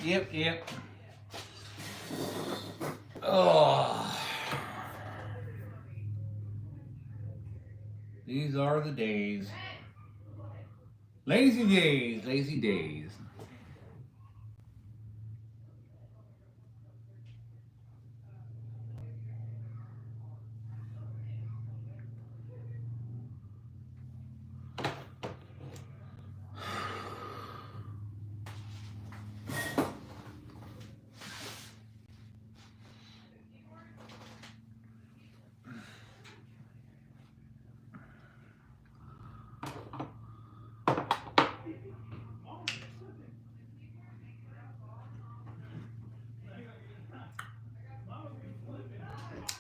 Yep. Oh, these are the days. Lazy days, lazy days.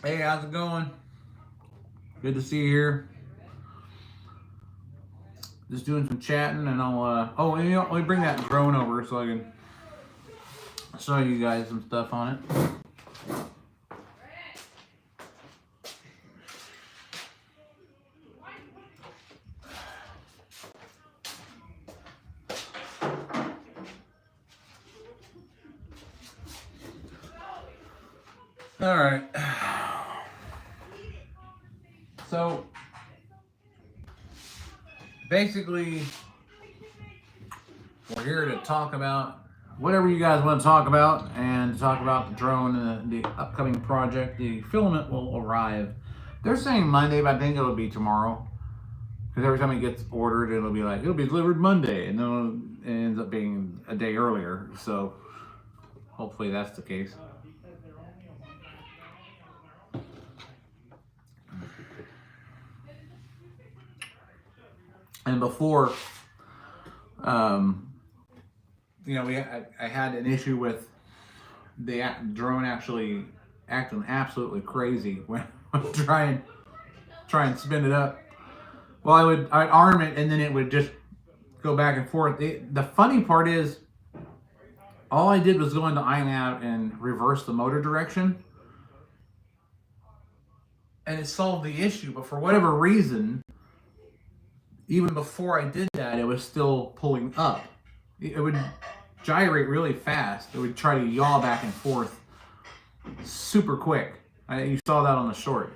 Hey, how's it going? Good to see you here. Just doing some chatting, and I'll. Oh, and let me bring that drone over so I can show you guys some stuff on it. All right. So basically, we're here to talk about whatever you guys want to talk about, and to talk about the drone and the upcoming project. The filament will arrive. They're saying Monday, but I think it'll be tomorrow. Because every time it gets ordered, it'll be like, it'll be delivered Monday, and then it ends up being a day earlier. So hopefully that's the case. And before, I had an issue with the drone actually acting absolutely crazy when I would try and spin it up. Well, I'd arm it, and then it would just go back and forth. The funny part is, all I did was go into iNav and reverse the motor direction, and it solved the issue. But for whatever reason, even before I did that, it was still pulling up. It would gyrate really fast. It would try to yaw back and forth super quick. You saw that on the short.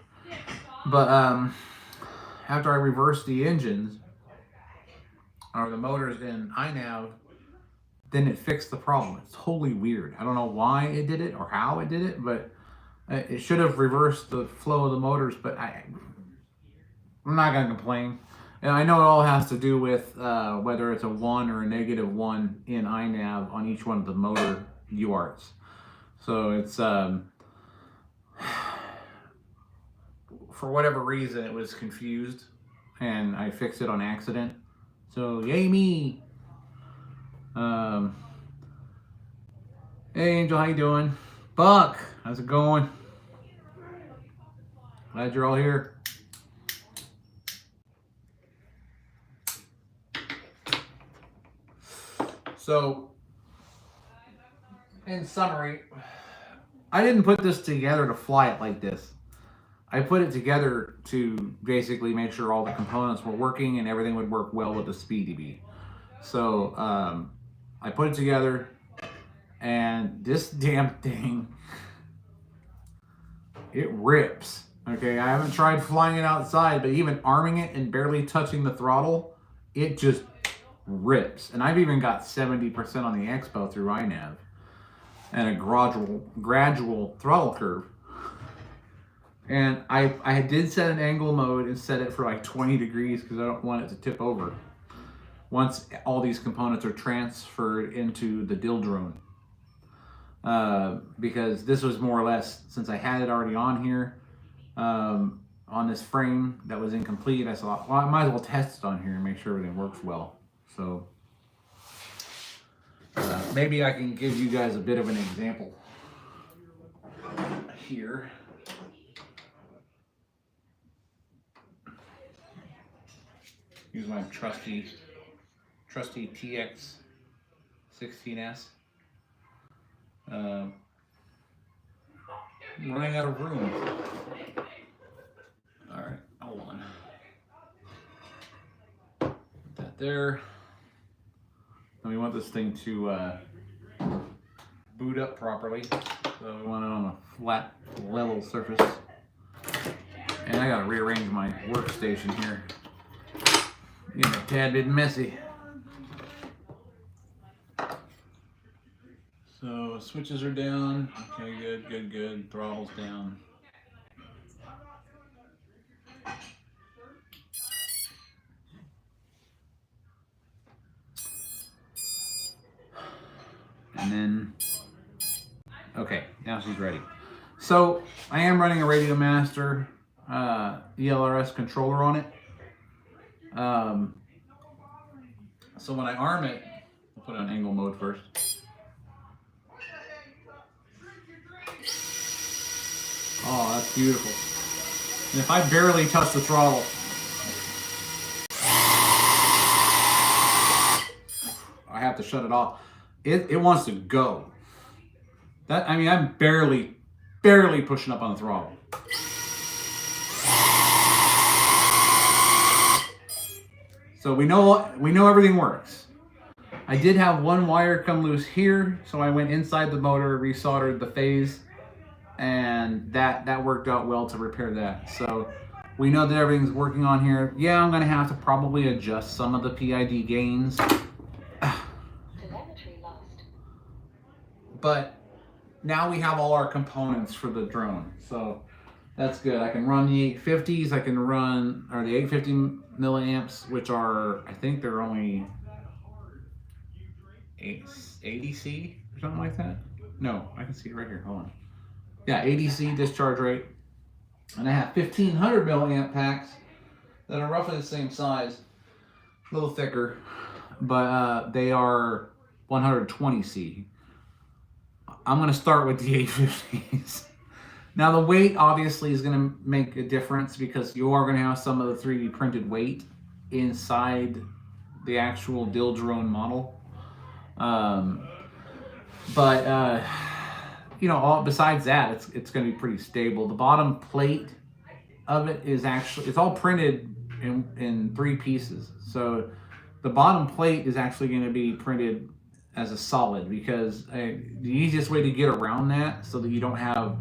But after I reversed the engines or the motors in iNav, then it fixed the problem. It's totally weird. I don't know why it did it or how it did it, but it should have reversed the flow of the motors. But I'm not gonna complain. And I know it all has to do with whether it's a 1 or a -1 in iNav on each one of the motor UARTs. So it's, for whatever reason, it was confused, and I fixed it on accident. So yay me! Hey Angel, how you doing? Buck, how's it going? Glad you're all here. So, in summary, I didn't put this together to fly it like this. I put it together to basically make sure all the components were working and everything would work well with the SpeeDB. So, I put it together, and this damn thing, it rips. Okay, I haven't tried flying it outside, but even arming it and barely touching the throttle, it just rips. And I've even got 70% on the expo through iNav and a gradual throttle curve. And I did set an angle mode and set it for like 20 degrees because I don't want it to tip over once all these components are transferred into the dill drone. Because this was more or less, since I had it already on here, on this frame that was incomplete, I thought, well, I might as well test it on here and make sure everything works well. So maybe I can give you guys a bit of an example here. Use my trusty TX 16S. I'm running out of room. All right, hold on. Put that there. And we want this thing to boot up properly. So we want it on a flat, level surface. And I gotta rearrange my workstation here. Getting a tad bit messy. So switches are down. Okay, good, good, good. Throttle's down. And then, okay, now she's ready. So I am running a Radio Master ELRS controller on it. So when I arm it, I'll put it on angle mode first. Oh, that's beautiful. And if I barely touch the throttle, I have to shut it off. It wants to go. I mean, I'm barely pushing up on the throttle. So we know everything works. I did have one wire come loose here, so I went inside the motor, resoldered the phase, and that worked out well to repair that. So we know that everything's working on here. Yeah, I'm gonna have to probably adjust some of the PID gains. But now we have all our components for the drone, so that's good. I can run the 850s, I can run, or the 850 milliamps, which are, I think they're only 80C or something like that. No, I can see it right here, hold on. Yeah, 80C discharge rate. And I have 1500 milliamp packs that are roughly the same size, a little thicker, but they are 120C. I'm gonna start with the 850s. Now the weight obviously is gonna make a difference because you are gonna have some of the 3D printed weight inside the actual dill drone model. You know, besides that, it's gonna be pretty stable. The bottom plate of it is actually, it's all printed in 3 pieces. So the bottom plate is actually gonna be printed as a solid because the easiest way to get around that so that you don't have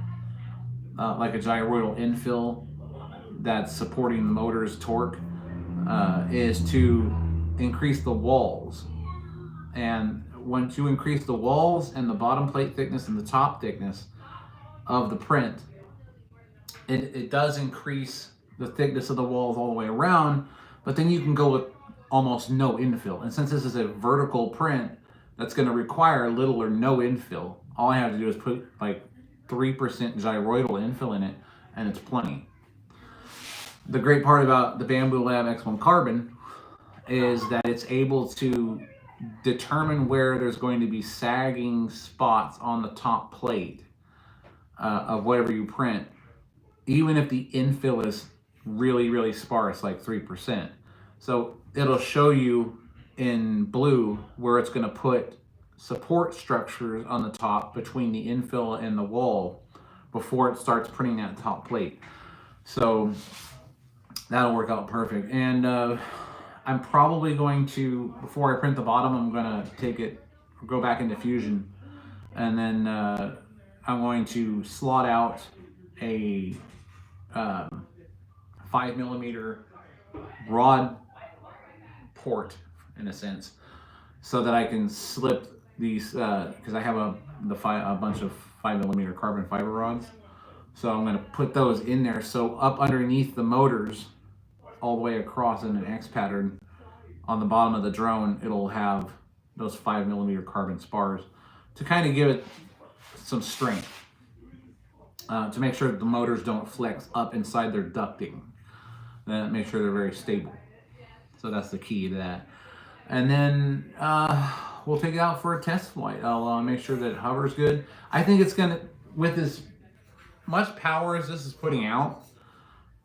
like a gyroidal infill that's supporting the motor's torque is to increase the walls. And once you increase the walls and the bottom plate thickness and the top thickness of the print, it does increase the thickness of the walls all the way around, but then you can go with almost no infill. And since this is a vertical print, that's going to require little or no infill. All I have to do is put like 3% gyroidal infill in it, and it's plenty. The great part about the Bamboo Lab X1 Carbon is that it's able to determine where there's going to be sagging spots on the top plate of whatever you print, even if the infill is really sparse, like 3%. So it'll show you in blue where it's going to put support structures on the top between the infill and the wall before it starts printing that top plate. So that'll work out perfect. And I'm probably going to, before I print the bottom, I'm going to take it, go back into Fusion, and then I'm going to slot out a 5mm rod port, in a sense, so that I can slip these, because I have a bunch of 5mm carbon fiber rods. So I'm going to put those in there. So up underneath the motors, all the way across in an X pattern, on the bottom of the drone, it'll have those 5mm carbon spars to kind of give it some strength, to make sure that the motors don't flex up inside their ducting. Then make sure they're very stable. So that's the key to that. And then we'll take it out for a test flight. I'll make sure that it hovers good. I think it's gonna, with as much power as this is putting out,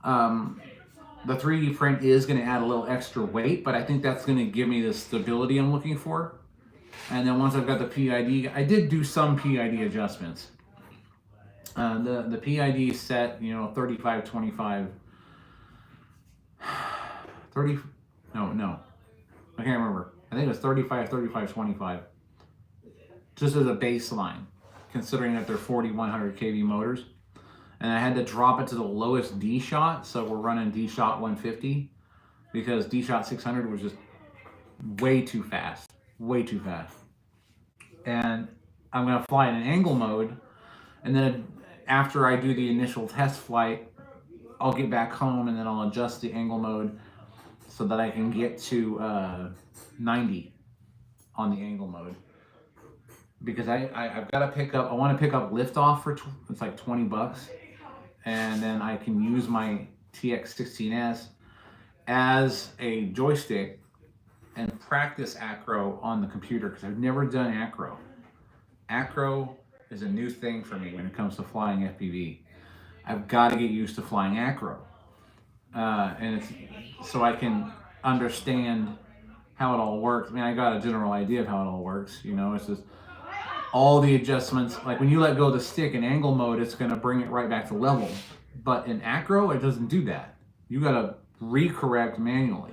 the 3D print is gonna add a little extra weight, but I think that's gonna give me the stability I'm looking for. And then once I've got the PID, I did do some PID adjustments. The PID set, you know, 35-25, 30, no. I can't remember. I think it was 35-25-25, just as a baseline. considering that they're 4100 kV motors. And I had to drop it to the lowest D shot, so we're running D shot 150 because D shot 600 was just way too fast, And I'm gonna fly in an angle mode, and then after I do the initial test flight, I'll get back home and then I'll adjust the angle mode so that I can get to 90 on the angle mode. Because I've got to pick up, I want to pick up liftoff for, it's like $20. And then I can use my TX16S as a joystick and practice acro on the computer because I've never done acro. Acro is a new thing for me when it comes to flying FPV. I've got to get used to flying acro. And it's so I can understand how it all works. I mean, I got a general idea of how it all works. You know, it's just all the adjustments. Like when you let go of the stick in angle mode, it's going to bring it right back to level. But in acro, it doesn't do that. You got to recorrect manually.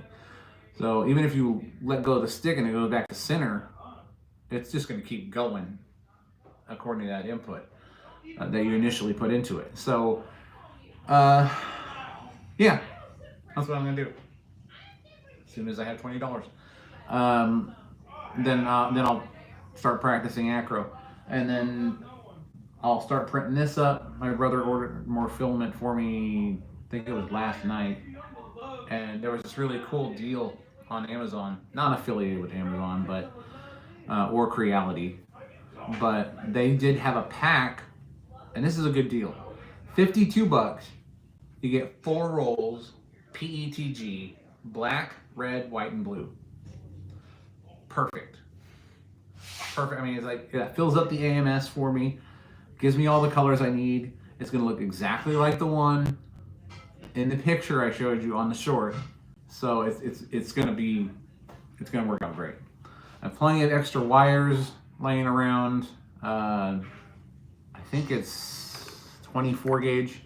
So even if you let go of the stick and it goes back to center, it's just going to keep going according to that input that you initially put into it. So, yeah, that's what I'm going to do. As soon as I have $20, then I'll start practicing acro, and then I'll start printing this up. My brother ordered more filament for me, I think it was last night, and there was this really cool deal on Amazon, not affiliated with Amazon, but or Creality, but they did have a pack, and this is a good deal. $52, you get 4 rolls, PETG, black, red, white, and blue. Perfect. I mean, it's like, it fills up the AMS for me, gives me all the colors I need. It's gonna look exactly like the one in the picture I showed you on the short. So it's gonna work out great. I have plenty of extra wires laying around. I think it's 24 gauge.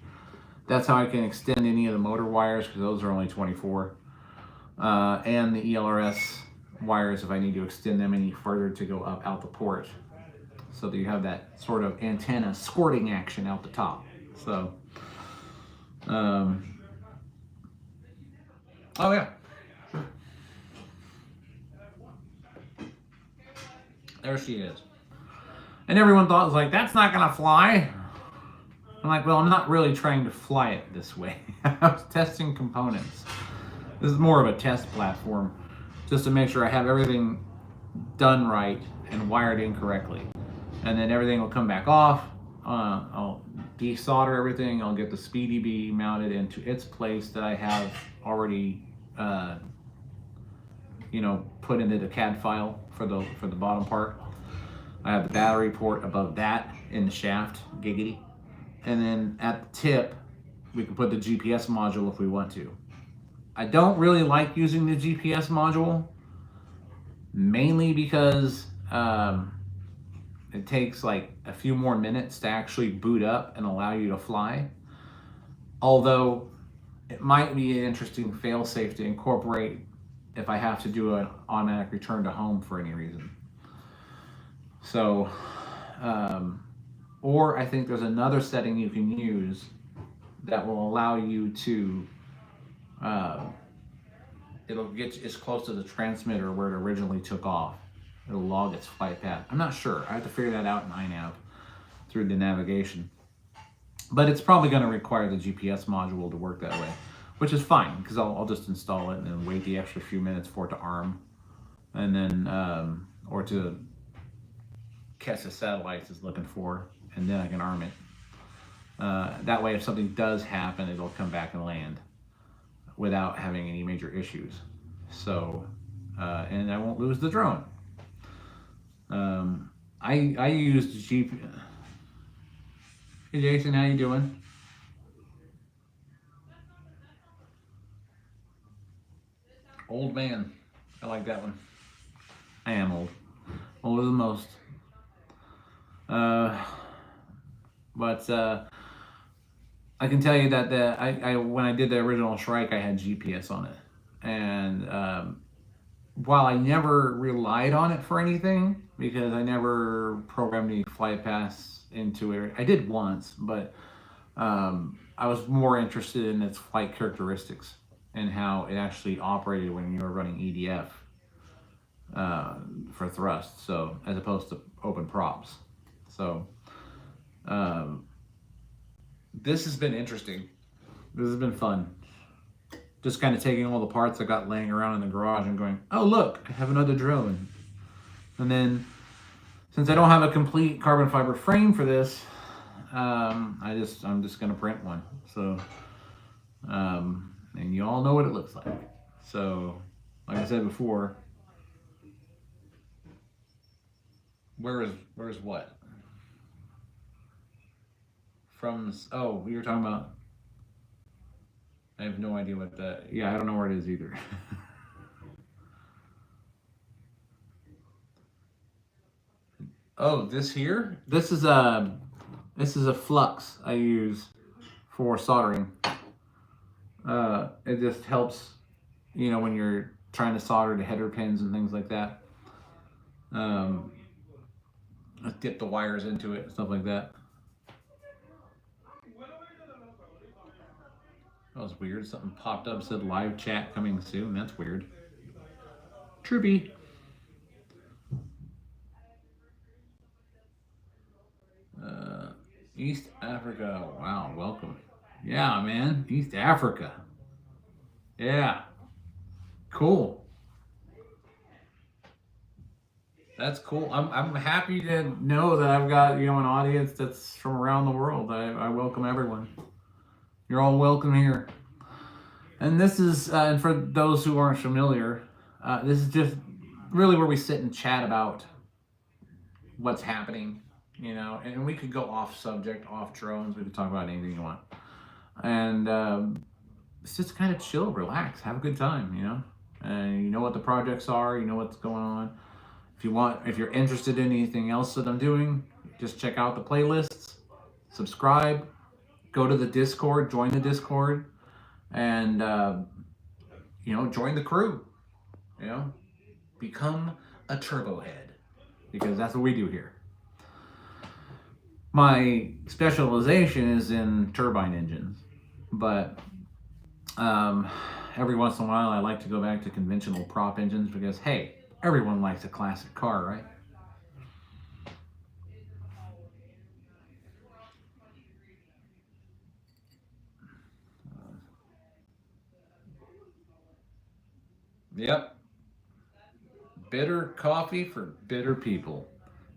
That's how I can extend any of the motor wires because those are only 24. And the ELRS wires if I need to extend them any further to go up out the port, so that you have that sort of antenna squirting action out the top. So, oh yeah, there she is. And everyone thought, it was like, that's not gonna fly. I'm like, well, I'm not really trying to fly it this way. I was testing components. This is more of a test platform, just to make sure I have everything done right and wired in correctly. And then everything will come back off. I'll desolder everything. I'll get the Speedy Bee mounted into its place that I have already, put into the CAD file for the bottom part. I have the battery port above that in the shaft, giggity. And then at the tip, we can put the GPS module if we want to. I don't really like using the GPS module, mainly because it takes like a few more minutes to actually boot up and allow you to fly. Although it might be an interesting fail-safe to incorporate if I have to do an automatic return to home for any reason. So, or I think there's another setting you can use that will allow you to it'll get as close to the transmitter where it originally took off. It'll log its flight path. I'm not sure. I have to figure that out in iNav through the navigation. But it's probably going to require the GPS module to work that way, which is fine because I'll just install it and then wait the extra few minutes for it to arm, and then or to catch the satellites it's looking for, and then I can arm it. That way, if something does happen, it'll come back and land without having any major issues. So, and I won't lose the drone. I used GPS. Hey Jason, how you doing? Old man. I like that one. I am old. Older than most. But I can tell you that when I did the original Shrike, I had GPS on it. And while I never relied on it for anything, because I never programmed any flight paths into it. I did once, but I was more interested in its flight characteristics and how it actually operated when you were running EDF for thrust, so as opposed to open props. So um, this has been interesting. This has been fun. Just kind of taking all the parts I got laying around in the garage and going, oh look, I have another drone. And then, since I don't have a complete carbon fiber frame for this, I'm just gonna print one. So, and you all know what it looks like. So, like I said before, where's what? Oh, we were talking about. I have no idea what that. Yeah, I don't know where it is either. Oh, this here. This is a flux I use for soldering. It just helps, when you're trying to solder the header pins and things like that. Dip the wires into it and stuff like that. That was weird. Something popped up, said live chat coming soon. That's weird. Trippy. East Africa. Wow, welcome. Yeah, man. East Africa. Yeah. Cool. That's cool. I'm happy to know that I've got, an audience that's from around the world. I welcome everyone. You're all welcome here. And this is, and for those who aren't familiar, this is just really where we sit and chat about what's happening, and we could go off subject, off drones. We could talk about anything you want. And it's just kind of chill, relax, have a good time, and you know what the projects are, you know what's going on. If you're interested in anything else that I'm doing, just check out the playlists, subscribe, go to the Discord, join the Discord, and join the crew. Become a turbo head, because that's what we do here. My specialization is in turbine engines, but every once in a while I like to go back to conventional prop engines because, hey, everyone likes a classic car, right? Yep. Bitter coffee for bitter people.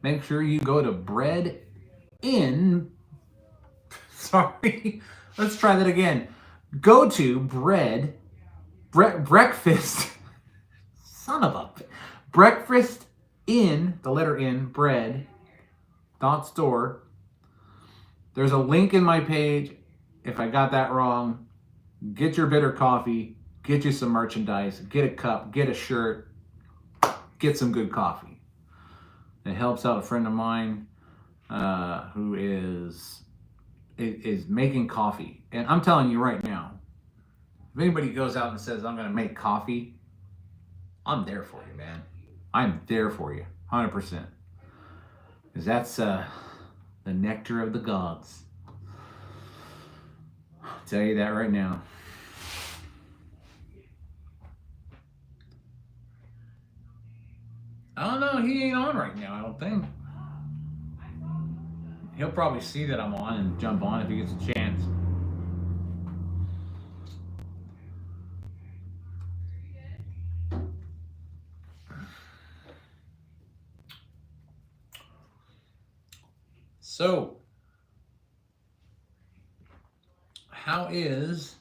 Make sure you go to bread in. Sorry. Let's try that again. Go to breakfast. Son of a. Breakfast in, the letter in, bread, .store. There's a link in my page. If I got that wrong, get your bitter coffee, get you some merchandise, get a cup, get a shirt, get some good coffee. It helps out a friend of mine who is making coffee. And I'm telling you right now, if anybody goes out and says, I'm going to make coffee, I'm there for you, man. I'm there for you, 100%. Because that's the nectar of the gods. I'll tell you that right now. I don't know, he ain't on right now, I don't think. He'll probably see that I'm on and jump on if he gets a chance. So, how is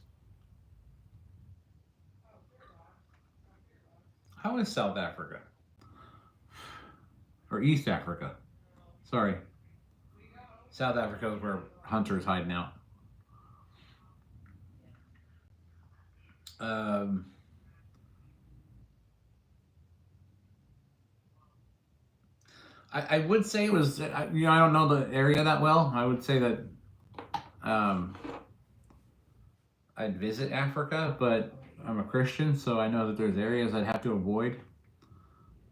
South Africa? Or East Africa? Sorry. South Africa is where Hunter is hiding out. I would say it was, I don't know the area that well. I would say that I'd visit Africa, but I'm a Christian, so I know that there's areas I'd have to avoid.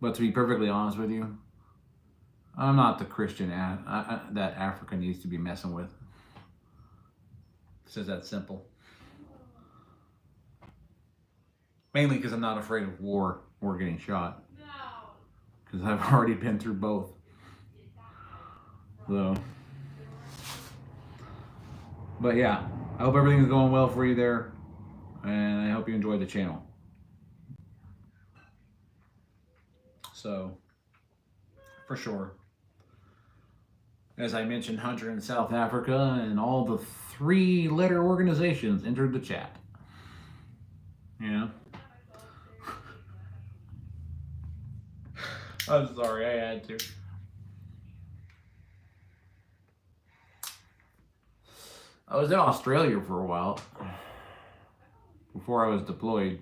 But to be perfectly honest with you, I'm not the Christian that Africa needs to be messing with. It's just that simple. Mainly because I'm not afraid of war or getting shot. Because I've already been through both. So, but yeah, I hope everything's going well for you there, and I hope you enjoy the channel. So, for sure. As I mentioned, Hunter in South Africa, and all the 3-letter organizations entered the chat. Yeah. I'm sorry, I had to. I was in Australia for a while before I was deployed,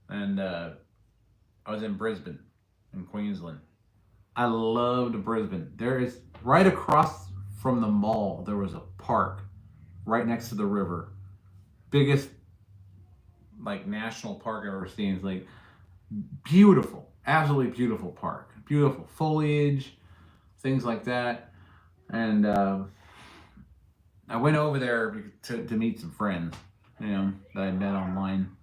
and I was in Brisbane, in Queensland. I loved Brisbane. There is, right across from the mall, there was a park right next to the river. Biggest, like, national park I've ever seen. It's like beautiful, absolutely beautiful park. Beautiful foliage, things like that. And I went over there to meet some friends, that I met online.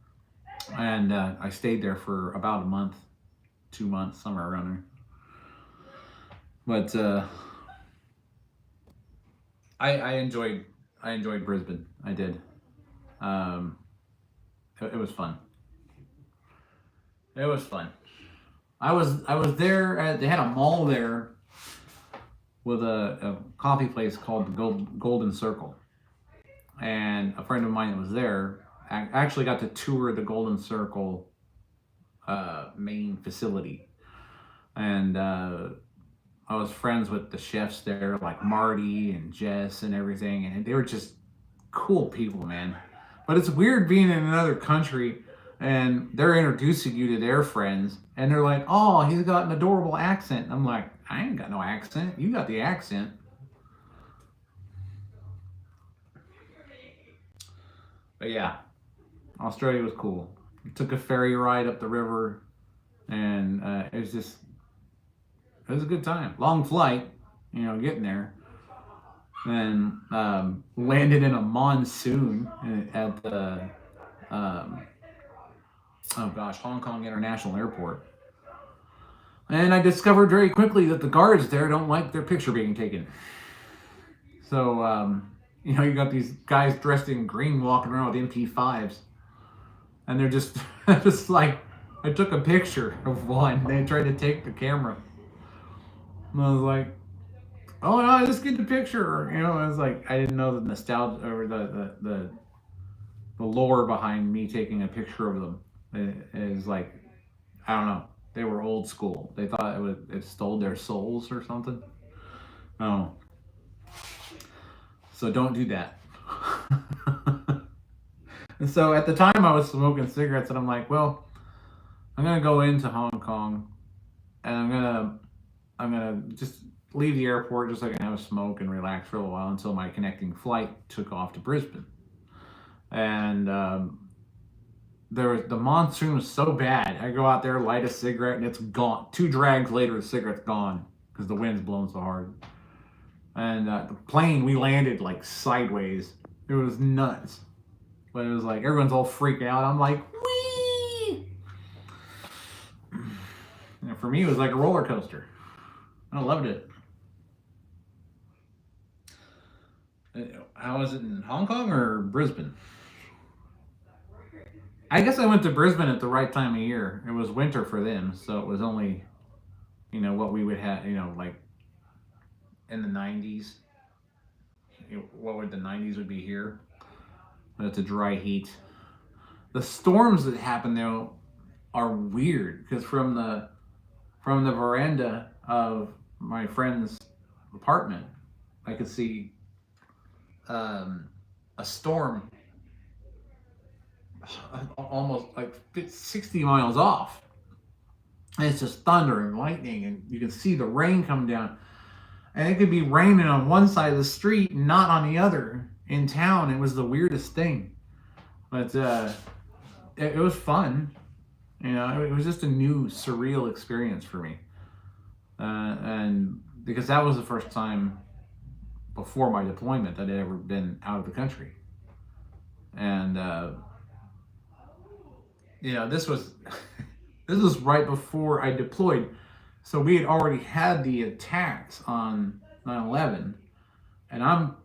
And I stayed there for about a month, 2 months, somewhere around there. But I enjoyed Brisbane. I did. It was fun. It was fun. I was there. They had a mall there with a coffee place called the Golden Circle, and a friend of mine that was there actually got to tour the Golden Circle main facility, and I was friends with the chefs there, like Marty and Jess and everything, and they were just cool people, man. But it's weird being in another country and they're introducing you to their friends, and they're like, "Oh, he's got an adorable accent." I'm like, "I ain't got no accent. You got the accent." But yeah, Australia was cool. We took a ferry ride up the river, and it was a good time. Long flight, getting there. And landed in a monsoon at the Hong Kong International Airport. And I discovered very quickly that the guards there don't like their picture being taken. So, you got these guys dressed in green walking around with MP5s. And they're just, just like, I took a picture of one. They tried to take the camera. And I was like, "Oh no, just get the picture." I was like, I didn't know the nostalgia or the lore behind me taking a picture of them. It is like, I don't know. They were old school. They thought it stole their souls or something. Oh, so don't do that. And so at the time I was smoking cigarettes, and I'm like, well, I'm gonna go into Hong Kong, and I'm gonna just leave the airport just so I can have a smoke and relax for a little while until my connecting flight took off to Brisbane. And the monsoon was so bad. I go out there, light a cigarette, and it's gone. 2 drags later, the cigarette's gone because the wind's blowing so hard. And the plane, we landed like sideways. It was nuts. But it was like everyone's all freaking out. I'm like, wee! And for me, it was like a roller coaster. I loved it. How was it in Hong Kong or Brisbane? I guess I went to Brisbane at the right time of year. It was winter for them, so it was only, what we would have, like in the 90s. What would the 90s would be here? But it's a dry heat. The storms that happen though are weird because from the veranda of my friend's apartment, I could see a storm almost like 60 miles off. And it's just thunder and lightning, and you can see the rain come down. And it could be raining on one side of the street and not on the other in town. It was the weirdest thing. But it was fun. It was just a new, surreal experience for me. and because that was the first time before my deployment that I'd ever been out of the country, and this was this was right before I deployed, so we had already had the attacks on 9/11, and I'm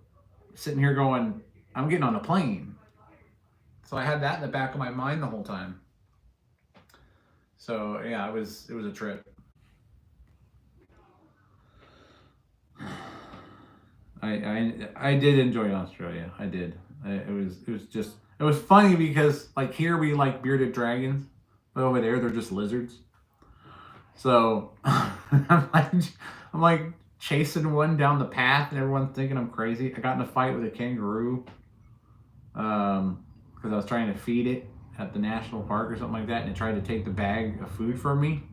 sitting here going, I'm getting on a plane, so I had that in the back of my mind the whole time. So yeah, it was a trip. I did enjoy Australia. I did. It was funny because like here we like bearded dragons, but over there they're just lizards. So I'm like chasing one down the path, and everyone's thinking I'm crazy. I got in a fight with a kangaroo because I was trying to feed it at the national park or something like that, and it tried to take the bag of food from me,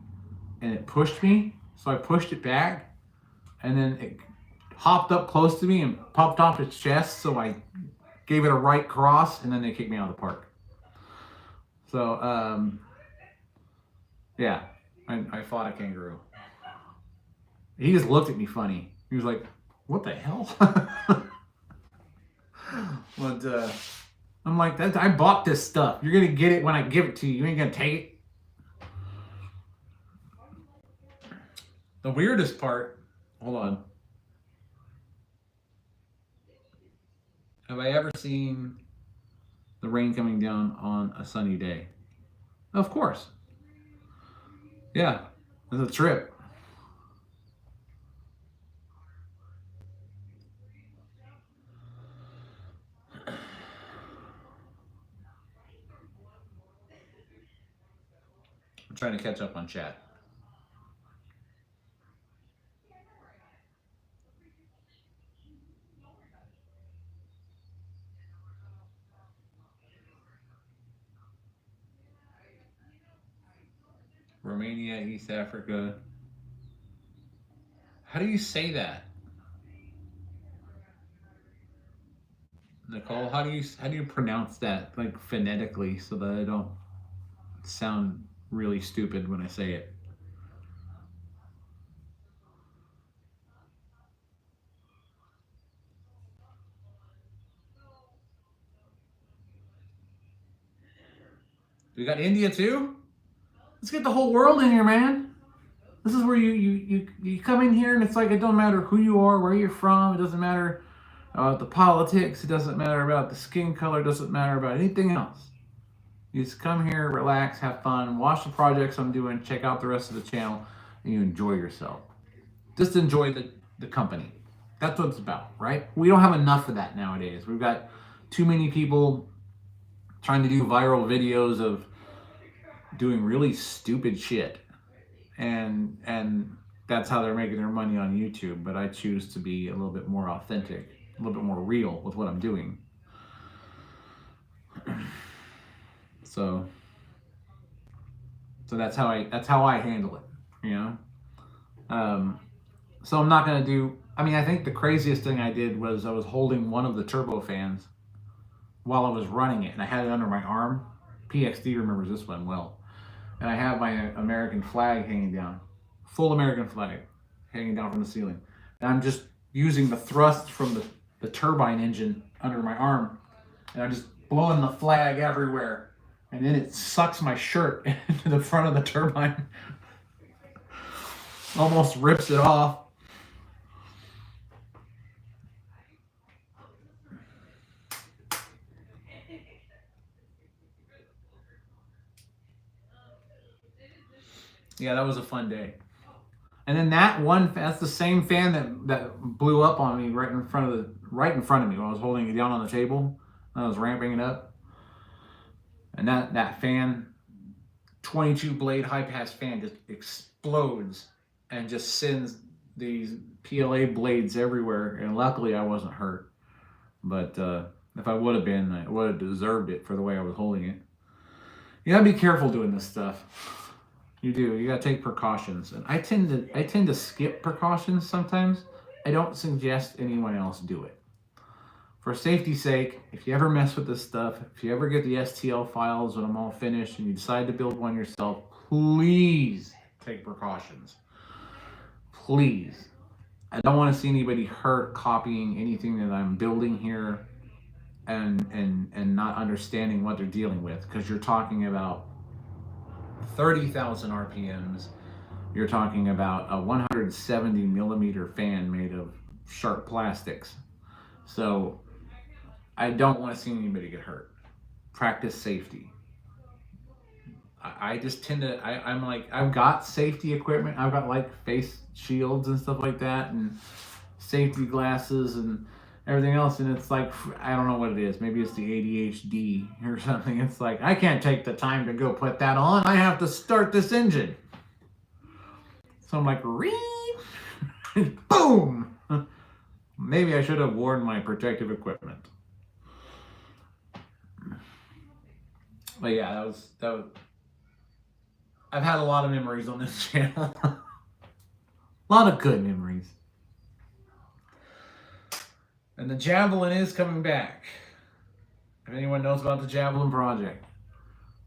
and it pushed me. So I pushed it back, and then it hopped up close to me and popped off its chest. So I gave it a right cross, and then they kicked me out of the park. So yeah, I fought a kangaroo. He just looked at me funny. He was like, "What the hell?" But I'm like, I bought this stuff. You're gonna get it when I give it to you. You ain't gonna take it. The weirdest part. Hold on. Have I ever seen the rain coming down on a sunny day? Of course. Yeah, it's a trip. I'm trying to catch up on chat. Romania, East Africa. How do you say that? Nicole, how do you pronounce that like phonetically so that I don't sound really stupid when I say it? We got India too? Let's get the whole world in here, man. This is where you come in here and it's like it don't matter who you are, where you're from, it doesn't matter about the politics, it doesn't matter about the skin color, it doesn't matter about anything else. You just come here, relax, have fun, watch the projects I'm doing, check out the rest of the channel, and you enjoy yourself. Just enjoy the company. That's what it's about, right? We don't have enough of that nowadays. We've got too many people trying to do viral videos of doing really stupid shit. And that's how they're making their money on YouTube. But I choose to be a little bit more authentic, a little bit more real with what I'm doing. So that's how I handle it, you know. So I'm not gonna do. I mean, I think the craziest thing I did was I was holding one of the turbo fans while I was running it, and I had it under my arm. PXD remembers this one well, and I have my American flag hanging down, full American flag, hanging down from the ceiling, and I'm just using the thrust from the turbine engine under my arm, and I'm just blowing the flag everywhere. And then it sucks my shirt into the front of the turbine. Almost rips it off. Yeah, that was a fun day. And then that's the same fan that blew up on me right in front of me when I was holding it down on the table. I was ramping it up. And that fan, 22 blade high pass fan, just explodes and just sends these PLA blades everywhere. And luckily I wasn't hurt. But if I would have been, I would have deserved it for the way I was holding it. You gotta be careful doing this stuff. You do. You gotta take precautions. And I tend to skip precautions sometimes. I don't suggest anyone else do it. For safety's sake, if you ever mess with this stuff, if you ever get the STL files when I'm all finished and you decide to build one yourself, please take precautions. please, I don't want to see anybody hurt copying anything that I'm building here and not understanding what they're dealing with, because you're talking about 30,000 RPMs. You're talking about a 170 millimeter fan made of sharp plastics. So I don't want to see anybody get hurt. Practice safety. I just tend to, I'm like, I've got safety equipment. I've got like face shields and stuff like that, and safety glasses and everything else. And it's like, I don't know what it is. Maybe it's the ADHD or something. It's like, I can't take the time to go put that on. I have to start this engine. So I'm like, boom. Maybe I should have worn my protective equipment. But yeah, that was. I've had a lot of memories on this channel. A lot of good memories. And the Javelin is coming back. If anyone knows about the Javelin project.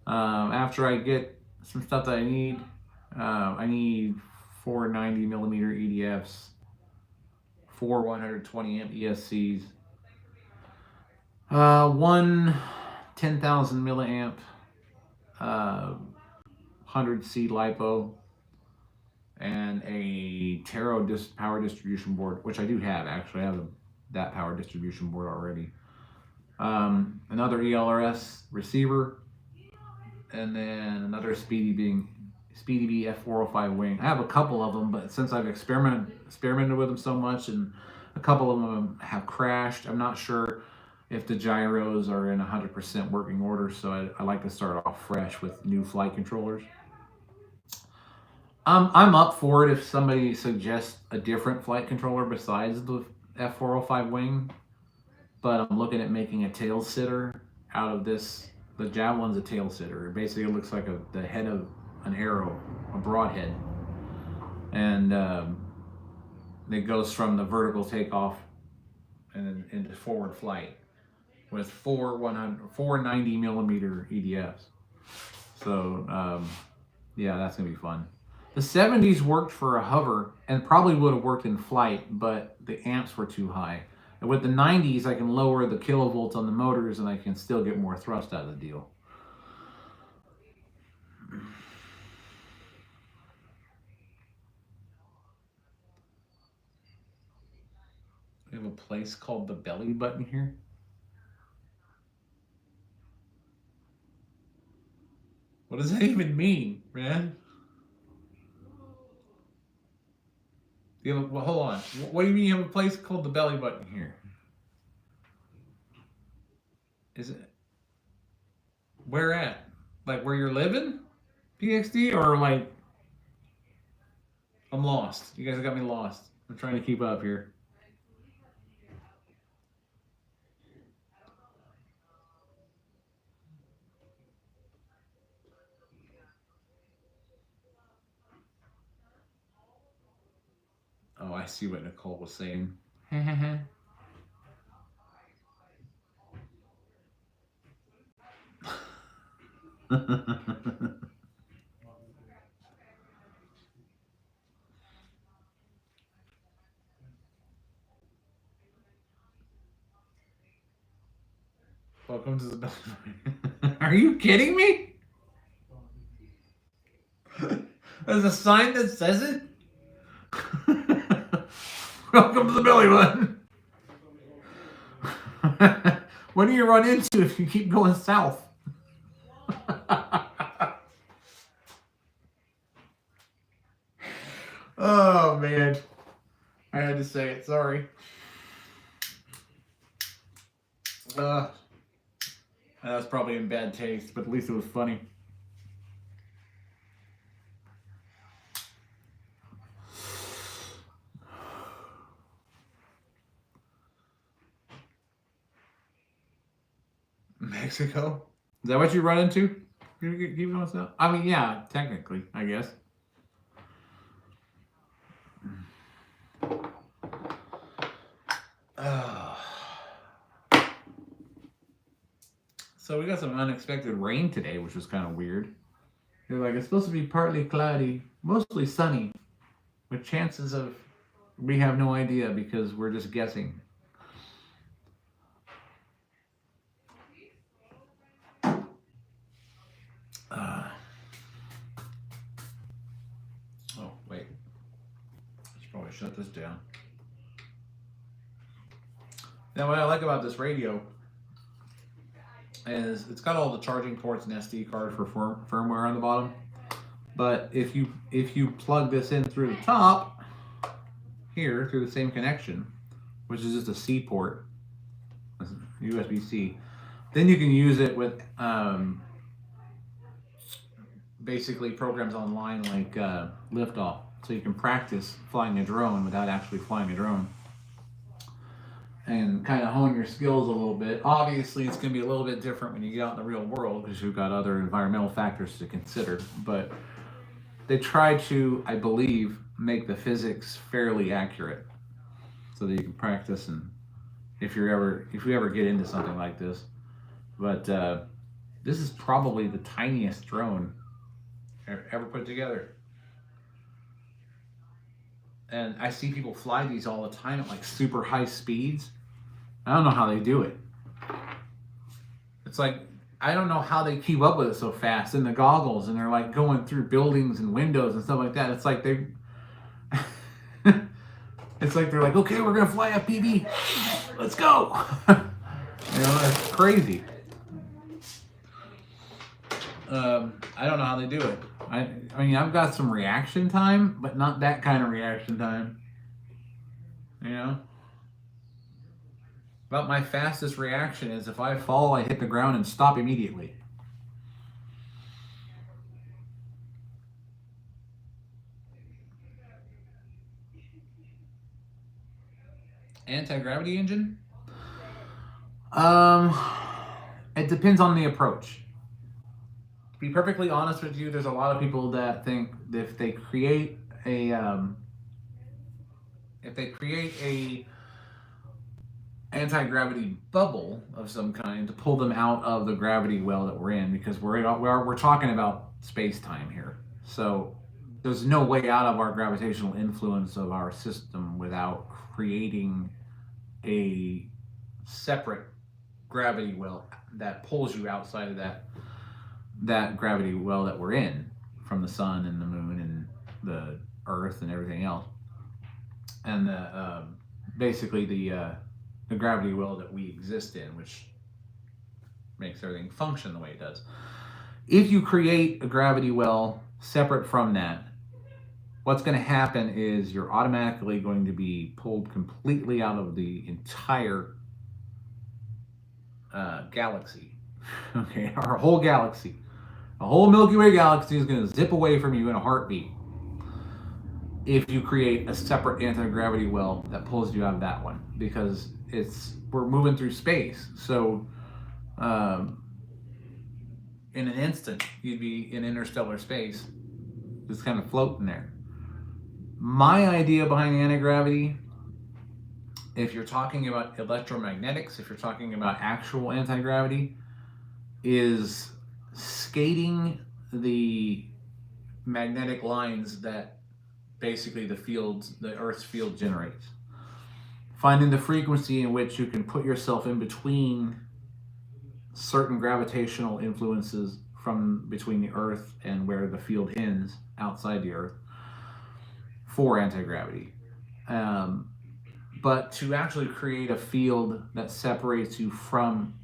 After I get some stuff that I need 4 90 millimeter EDFs, 4 120 amp ESCs, one 10,000 milliamp 100C LiPo, and a Taro power distribution board, which I do have actually. I have that power distribution board already. Another ELRS receiver, and then another Speedy Bee F405 wing. I have a couple of them, but since I've experimented with them so much, and a couple of them have crashed, I'm not sure if the gyros are in 100% working order, so I like to start off fresh with new flight controllers. I'm up for it if somebody suggests a different flight controller besides the F405 wing, but I'm looking at making a tail sitter out of this. The Javelin's a tail sitter. It basically looks like the head of an arrow, a broadhead, and it goes from the vertical takeoff and then into forward flight with 4 90 millimeter EDFs. So yeah, that's gonna be fun. The 70s worked for a hover and probably would have worked in flight, but the amps were too high. And with the 90s, I can lower the kilovolts on the motors and I can still get more thrust out of the deal. We have a place called the Belly Button here. What does that even mean, man? Well, hold on. What do you mean you have a place called the Belly Button here? Is it? Where at? Like where you're living? PXD? Or like... I'm lost. You guys got me lost. I'm trying to keep up here. Oh, I see what Nicole was saying. Welcome to the Belly Button. Are you kidding me? There's a sign that says it? Welcome to the Belly Button. What do you run into if you keep going south? Oh, man. I had to say it. Sorry. That's probably in bad taste, but at least it was funny. Mexico? Is that what you run into? Keep going south? I mean, yeah, technically, I guess. So we got some unexpected rain today, which was kind of weird. They're like, it's supposed to be partly cloudy, mostly sunny. with chances of, we have no idea because we're just guessing. Uh, oh, wait. I should probably shut this down. Now, what I like about this radio is it's got all the charging ports and SD card for firmware on the bottom. But if you plug this in through the top here through the same connection, which is just a C port, USB-C, then you can use it with basically programs online like Liftoff, so you can practice flying a drone without actually flying a drone, and kind of hone your skills a little bit. Obviously, it's going to be a little bit different when you get out in the real world because you've got other environmental factors to consider. But they try to, I believe, make the physics fairly accurate so that you can practice, and if you ever get into something like this. But this is probably the tiniest drone ever put together. And I see people fly these all the time at like super high speeds. I don't know how they do it. It's like, I don't know how they keep up with it so fast in the goggles, and they're like going through buildings and windows and stuff like that. It's like they it's like they're like, okay, we're gonna fly FPV, let's go. It's crazy. I don't know how they do it. I mean, I've got some reaction time, but not that kind of reaction time. But my fastest reaction is if I fall, I hit the ground and stop immediately. Anti-gravity engine? It depends on the approach. To be perfectly honest with you, there's a lot of people that think that if they create a anti-gravity bubble of some kind to pull them out of the gravity well that we're in, because we're talking about space-time here. So there's no way out of our gravitational influence of our system without creating a separate gravity well that pulls you outside of that gravity well that we're in, from the sun and the moon and the earth and everything else, and basically the gravity well that we exist in, which makes everything function the way it does. If you create a gravity well separate from that, what's going to happen is you're automatically going to be pulled completely out of the entire galaxy. Okay, our whole galaxy. The whole Milky Way galaxy is going to zip away from you in a heartbeat if you create a separate anti-gravity well that pulls you out of that one, because we're moving through space. So in an instant, you'd be in interstellar space, just kind of floating there. My idea behind anti-gravity, if you're talking about electromagnetics, if you're talking about actual anti-gravity, is skating the magnetic lines that basically the Earth's field generates. Finding the frequency in which you can put yourself in between certain gravitational influences from between the Earth and where the field ends outside the Earth for anti-gravity. But to actually create a field that separates you from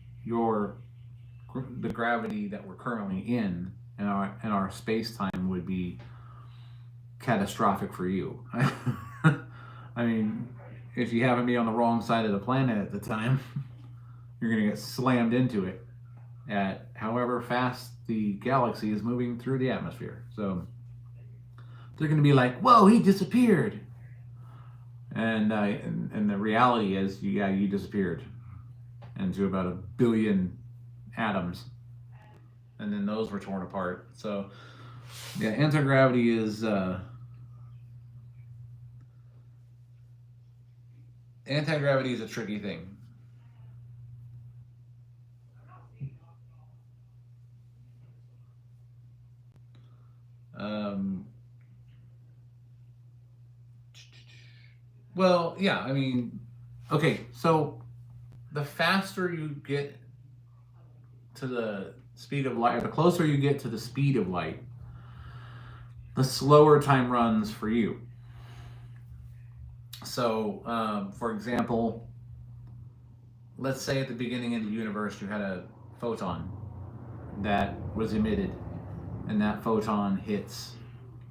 the gravity that we're currently in our space-time would be catastrophic for you. I mean, if you happen to be on the wrong side of the planet at the time, you're going to get slammed into it at however fast the galaxy is moving through the atmosphere. So they're going to be like, whoa, he disappeared. And the reality is, you disappeared into about 1 billion atoms, and then those were torn apart. So yeah, anti-gravity is a tricky thing. Well, yeah, I mean, okay, so the faster you get to the speed of light, or the closer you get to the speed of light, the slower time runs for you. So, for example, let's say at the beginning of the universe you had a photon that was emitted, and that photon hits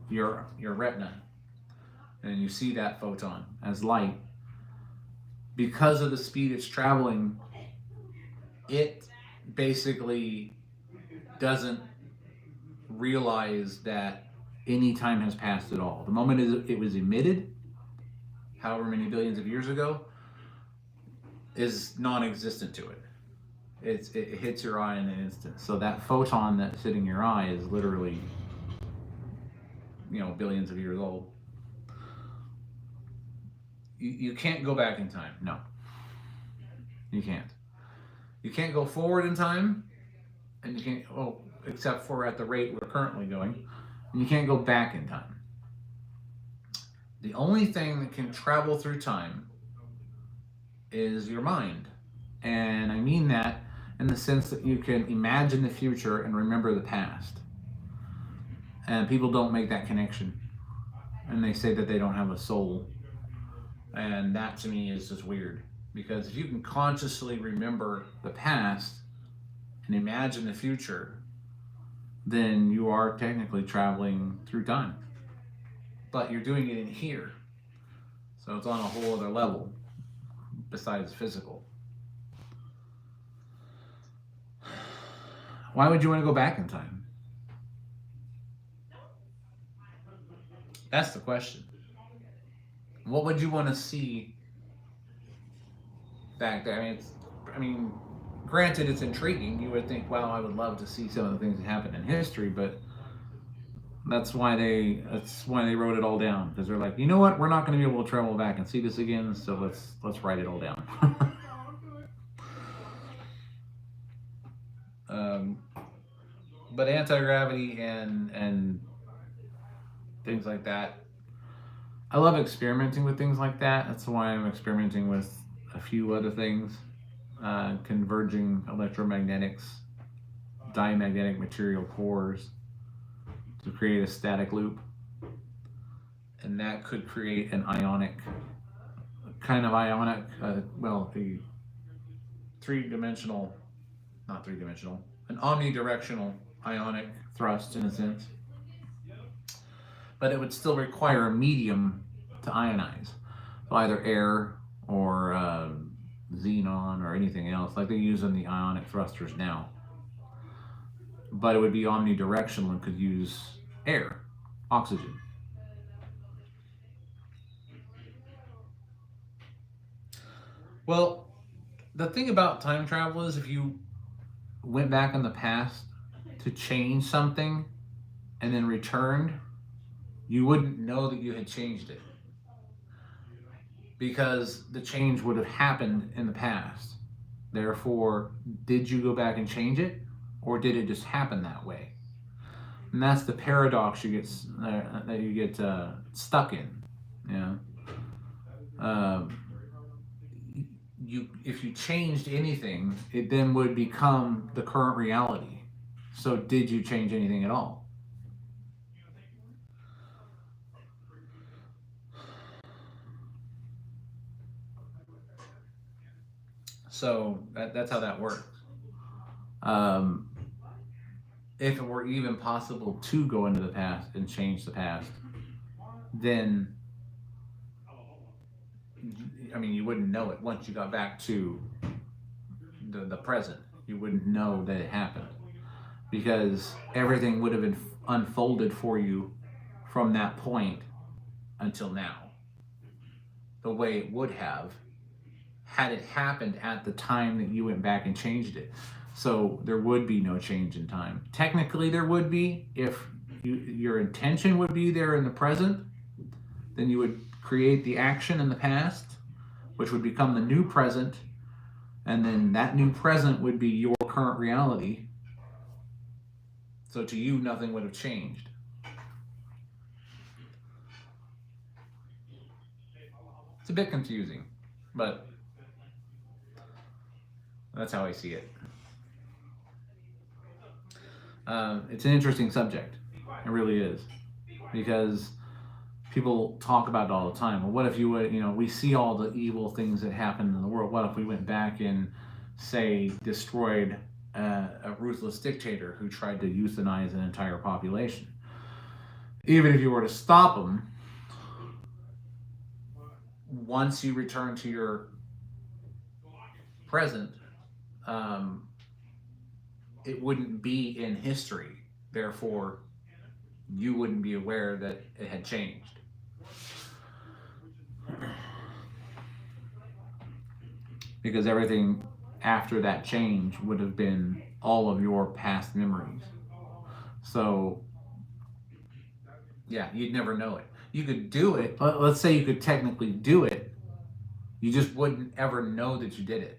your retina, and you see that photon as light. Because of the speed it's traveling, it basically doesn't realize that any time has passed at all. The moment it was emitted, however many billions of years ago, is non-existent to it. It hits your eye in an instant. So that photon that's hitting your eye is literally, billions of years old. You can't go back in time. No, you can't. You can't go forward in time, and you can't. Well, except for at the rate we're currently going, and you can't go back in time. The only thing that can travel through time is your mind, and I mean that in the sense that you can imagine the future and remember the past. And people don't make that connection, and they say that they don't have a soul, and that to me is just weird. Because if you can consciously remember the past and imagine the future, then you are technically traveling through time. But you're doing it in here. So it's on a whole other level besides physical. Why would you want to go back in time? That's the question. What would you want to see back there? I mean, granted, it's intriguing. You would think, wow, I would love to see some of the things that happened in history, but that's why they wrote it all down, because they're like, you know what, we're not going to be able to travel back and see this again, so let's write it all down. um, but anti-gravity and things like that, I love experimenting with things like that. That's why I'm experimenting with a few other things, converging electromagnetics, diamagnetic material cores to create a static loop, and that could create an ionic, a three-dimensional, not three-dimensional, an omnidirectional ionic thrust in a sense, but it would still require a medium to ionize, so either air or xenon or anything else like they use in the ionic thrusters now. But it would be omnidirectional and could use air, oxygen. Well, the thing about time travel is if you went back in the past to change something and then returned, you wouldn't know that you had changed it, because the change would have happened in the past. Therefore, did you go back and change it, or did it just happen that way? And that's the paradox that you get stuck in. Yeah. If you changed anything, it then would become the current reality. So, did you change anything at all? So that's how that works. Um, if it were even possible to go into the past and change the past, then I mean, you wouldn't know it once you got back to the present. You wouldn't know that it happened, because everything would have been unfolded for you from that point until now, the way it would have had it happened at the time that you went back and changed it. So there would be no change in time. Technically, there would be if your intention would be there in the present. Then you would create the action in the past, which would become the new present, and then that new present would be your current reality. So to you, nothing would have changed. It's a bit confusing, but that's how I see it. It's an interesting subject. It really is. Because people talk about it all the time. Well, what if you would, we see all the evil things that happen in the world. What if we went back and, say, destroyed a ruthless dictator who tried to euthanize an entire population? Even if you were to stop them, once you return to your present, it wouldn't be in history. Therefore, you wouldn't be aware that it had changed. Because everything after that change would have been all of your past memories. So, yeah, you'd never know it. You could do it. Let's say you could technically do it. You just wouldn't ever know that you did it.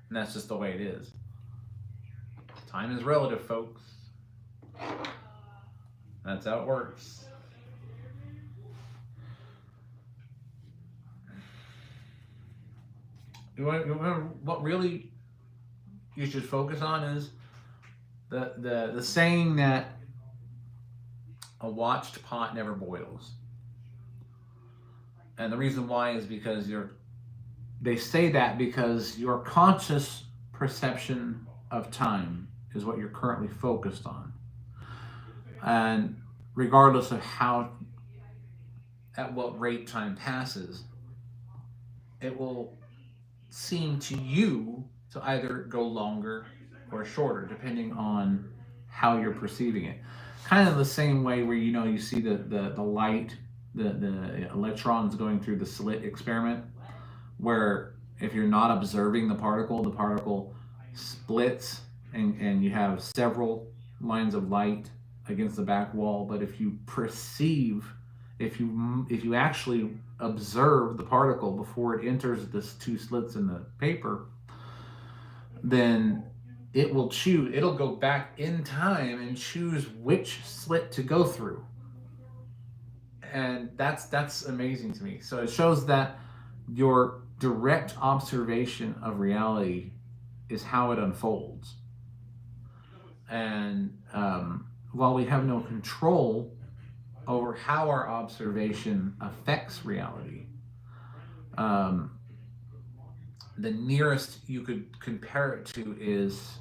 And that's just the way it is. Time is relative, folks. That's how it works. What really you should focus on is the saying that a watched pot never boils. And the reason why is because they say that because your conscious perception of time is what you're currently focused on. And regardless of at what rate time passes, it will seem to you to either go longer or shorter, depending on how you're perceiving it. Kind of the same way where you see the light, the electrons going through the slit experiment, where if you're not observing the particle splits and you have several lines of light against the back wall. But if you actually observe the particle before it enters this two slits in the paper, then it'll go back in time and choose which slit to go through. And that's amazing to me. So it shows that your direct observation of reality is how it unfolds. And while we have no control over how our observation affects reality, the nearest you could compare it to is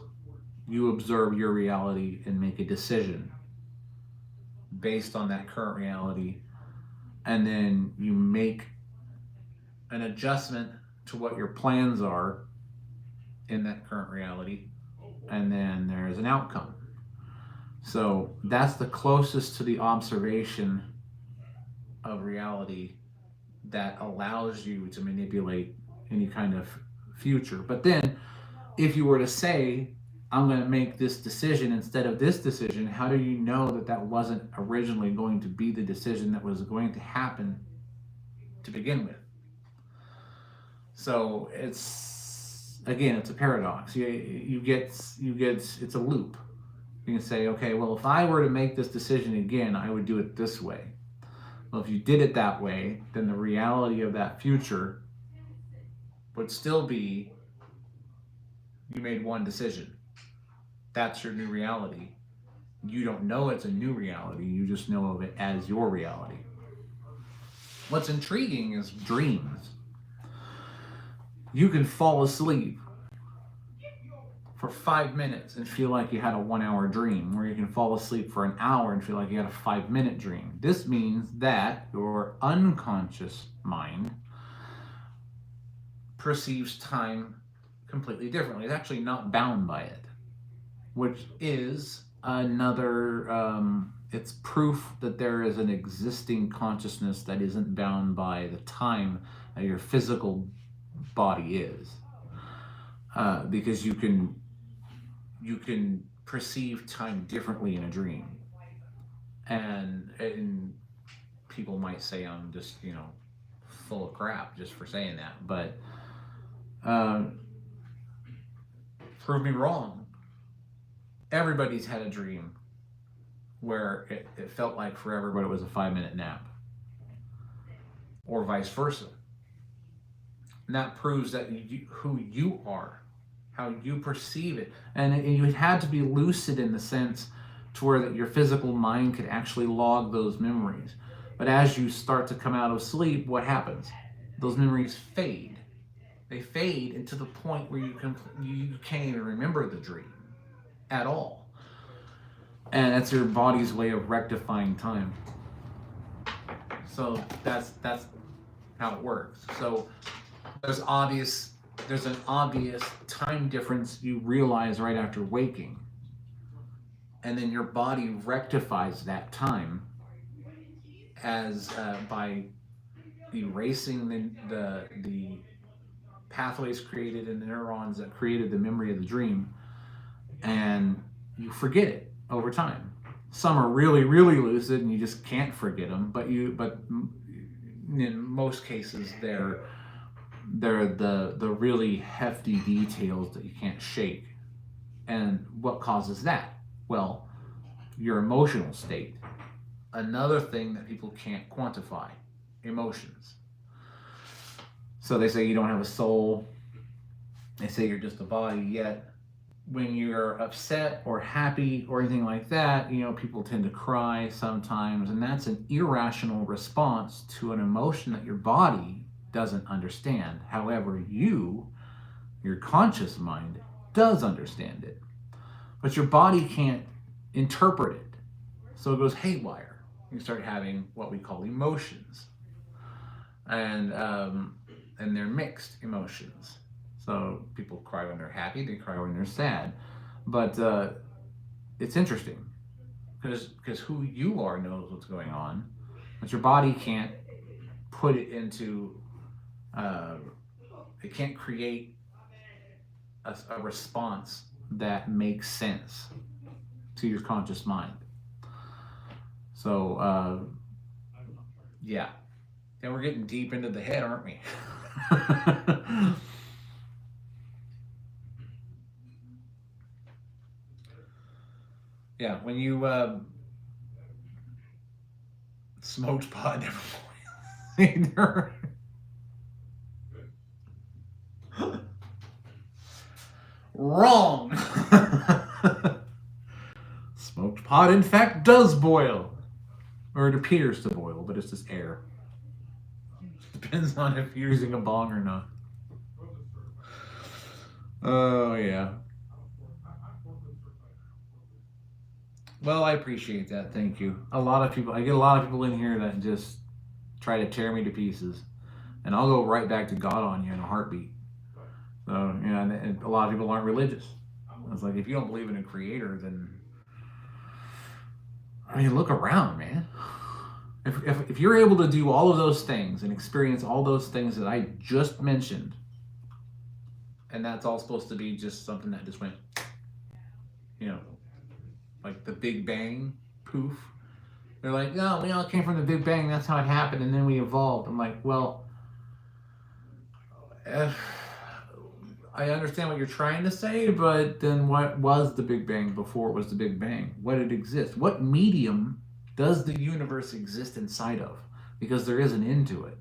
you observe your reality and make a decision based on that current reality, and then you make an adjustment to what your plans are in that current reality, and then there's an outcome. So that's the closest to the observation of reality that allows you to manipulate any kind of future. But then if you were to say, I'm going to make this decision instead of this decision, how do you know that wasn't originally going to be the decision that was going to happen to begin with? So it's a paradox. You get it's a loop. You can say, okay, well, if I were to make this decision again, I would do it this way. Well, if you did it that way, then the reality of that future would still be you made one decision. That's your new reality. You don't know it's a new reality. You just know of it as your reality. What's intriguing is dreams. You can fall asleep for 5 minutes and feel like you had a 1 hour dream, or you can fall asleep for an hour and feel like you had a 5-minute dream. This means that your unconscious mind perceives time completely differently. It's actually not bound by it, which is another, it's proof that there is an existing consciousness that isn't bound by the time that your physical body is. Because you can perceive time differently in a dream. And people might say I'm just, full of crap just for saying that. But prove me wrong. Everybody's had a dream where it felt like forever, but it was a 5-minute nap. or vice versa. And that proves that who you are, how you perceive it. And you had to be lucid in the sense to where that your physical mind could actually log those memories. But as you start to come out of sleep, what happens? Those memories fade. They fade into the point where you can't even remember the dream at all. And that's your body's way of rectifying time. So that's how it works. So there's an obvious time difference you realize right after waking. And then your body rectifies that time as by erasing the pathways created in the neurons that created the memory of the dream, and you forget it over time. Some are really, really lucid, and you just can't forget them. But in most cases, they're the really hefty details that you can't shake. And what causes that? Well, your emotional state. Another thing that people can't quantify: emotions. So they say you don't have a soul. They say you're just a body. Yet when you're upset or happy or anything like that, people tend to cry sometimes, and that's an irrational response to an emotion that your body doesn't understand. However, your conscious mind, does understand it, but your body can't interpret it. So it goes haywire. You start having what we call emotions, and they're mixed emotions. So people cry when they're happy, they cry when they're sad. But it's interesting because who you are knows what's going on, but your body can't put it into, it can't create a response that makes sense to your conscious mind. So, yeah. And we're getting deep into the head, aren't we? Yeah, when you smoked pot, never wrong. Smoked pot, in fact, does boil, or it appears to boil, but it's just air. Depends on if you're using a bong or not. Oh yeah. Well, I appreciate that. Thank you. I get a lot of people in here that just try to tear me to pieces, and I'll go right back to God on you in a heartbeat. So, and a lot of people aren't religious. It's like, if you don't believe in a creator, then, look around, man. If you're able to do all of those things and experience all those things that I just mentioned, and that's all supposed to be just something that just went, like the Big Bang, poof. They're like, no, we all came from the Big Bang, that's how it happened, and then we evolved. I'm like, well, I understand what you're trying to say, but then what was the Big Bang before it was the Big Bang? What did exist? What medium does the universe exist inside of? Because there is an end to it.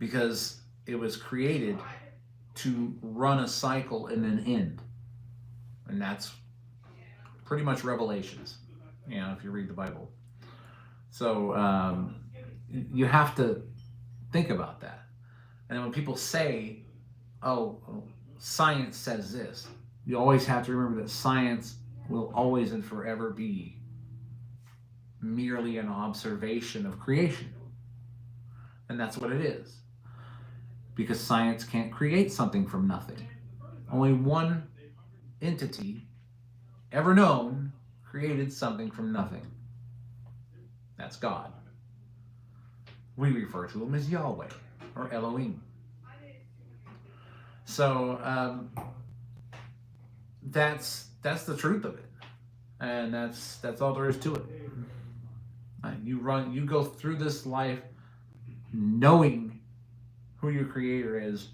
Because it was created to run a cycle and an end. And that's pretty much Revelations, if you read the Bible. So you have to think about that. And when people say, oh, science says this, you always have to remember that science will always and forever be merely an observation of creation. And that's what it is. Because science can't create something from nothing. Only one entity ever known created something from nothing. That's God. We refer to him as Yahweh or Elohim. So that's the truth of it, and that's all there is to it. You go through this life knowing who your creator is,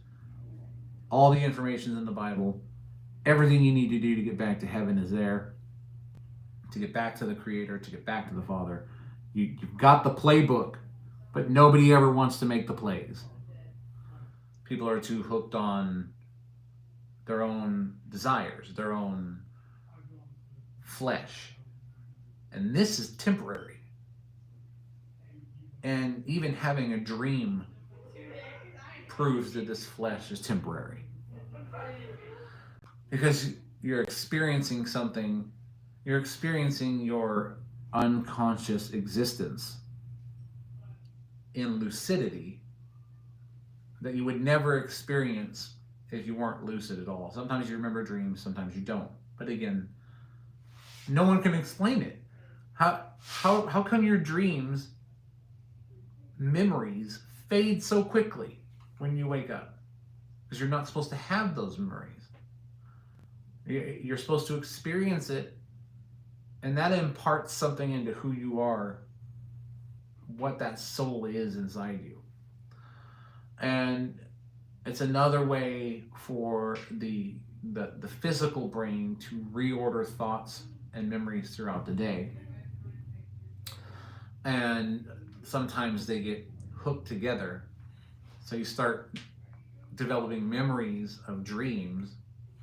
all the information in the Bible, everything you need to do to get back to heaven is there, to get back to the creator, to get back to the Father. You've got the playbook. but nobody ever wants to make the plays. People are too hooked on their own desires, their own flesh. And this is temporary. And even having a dream proves that this flesh is temporary. Because you're experiencing something, you're experiencing your unconscious existence in lucidity that you would never experience if you weren't lucid at all. Sometimes you remember dreams, sometimes you don't. But again, no one can explain it. How come your dreams, memories, fade so quickly when you wake up? Because you're not supposed to have those memories. You're supposed to experience it, and that imparts something into who you are, what that soul is inside you. And it's another way for the physical brain to reorder thoughts and memories throughout the day. And sometimes they get hooked together. So you start developing memories of dreams,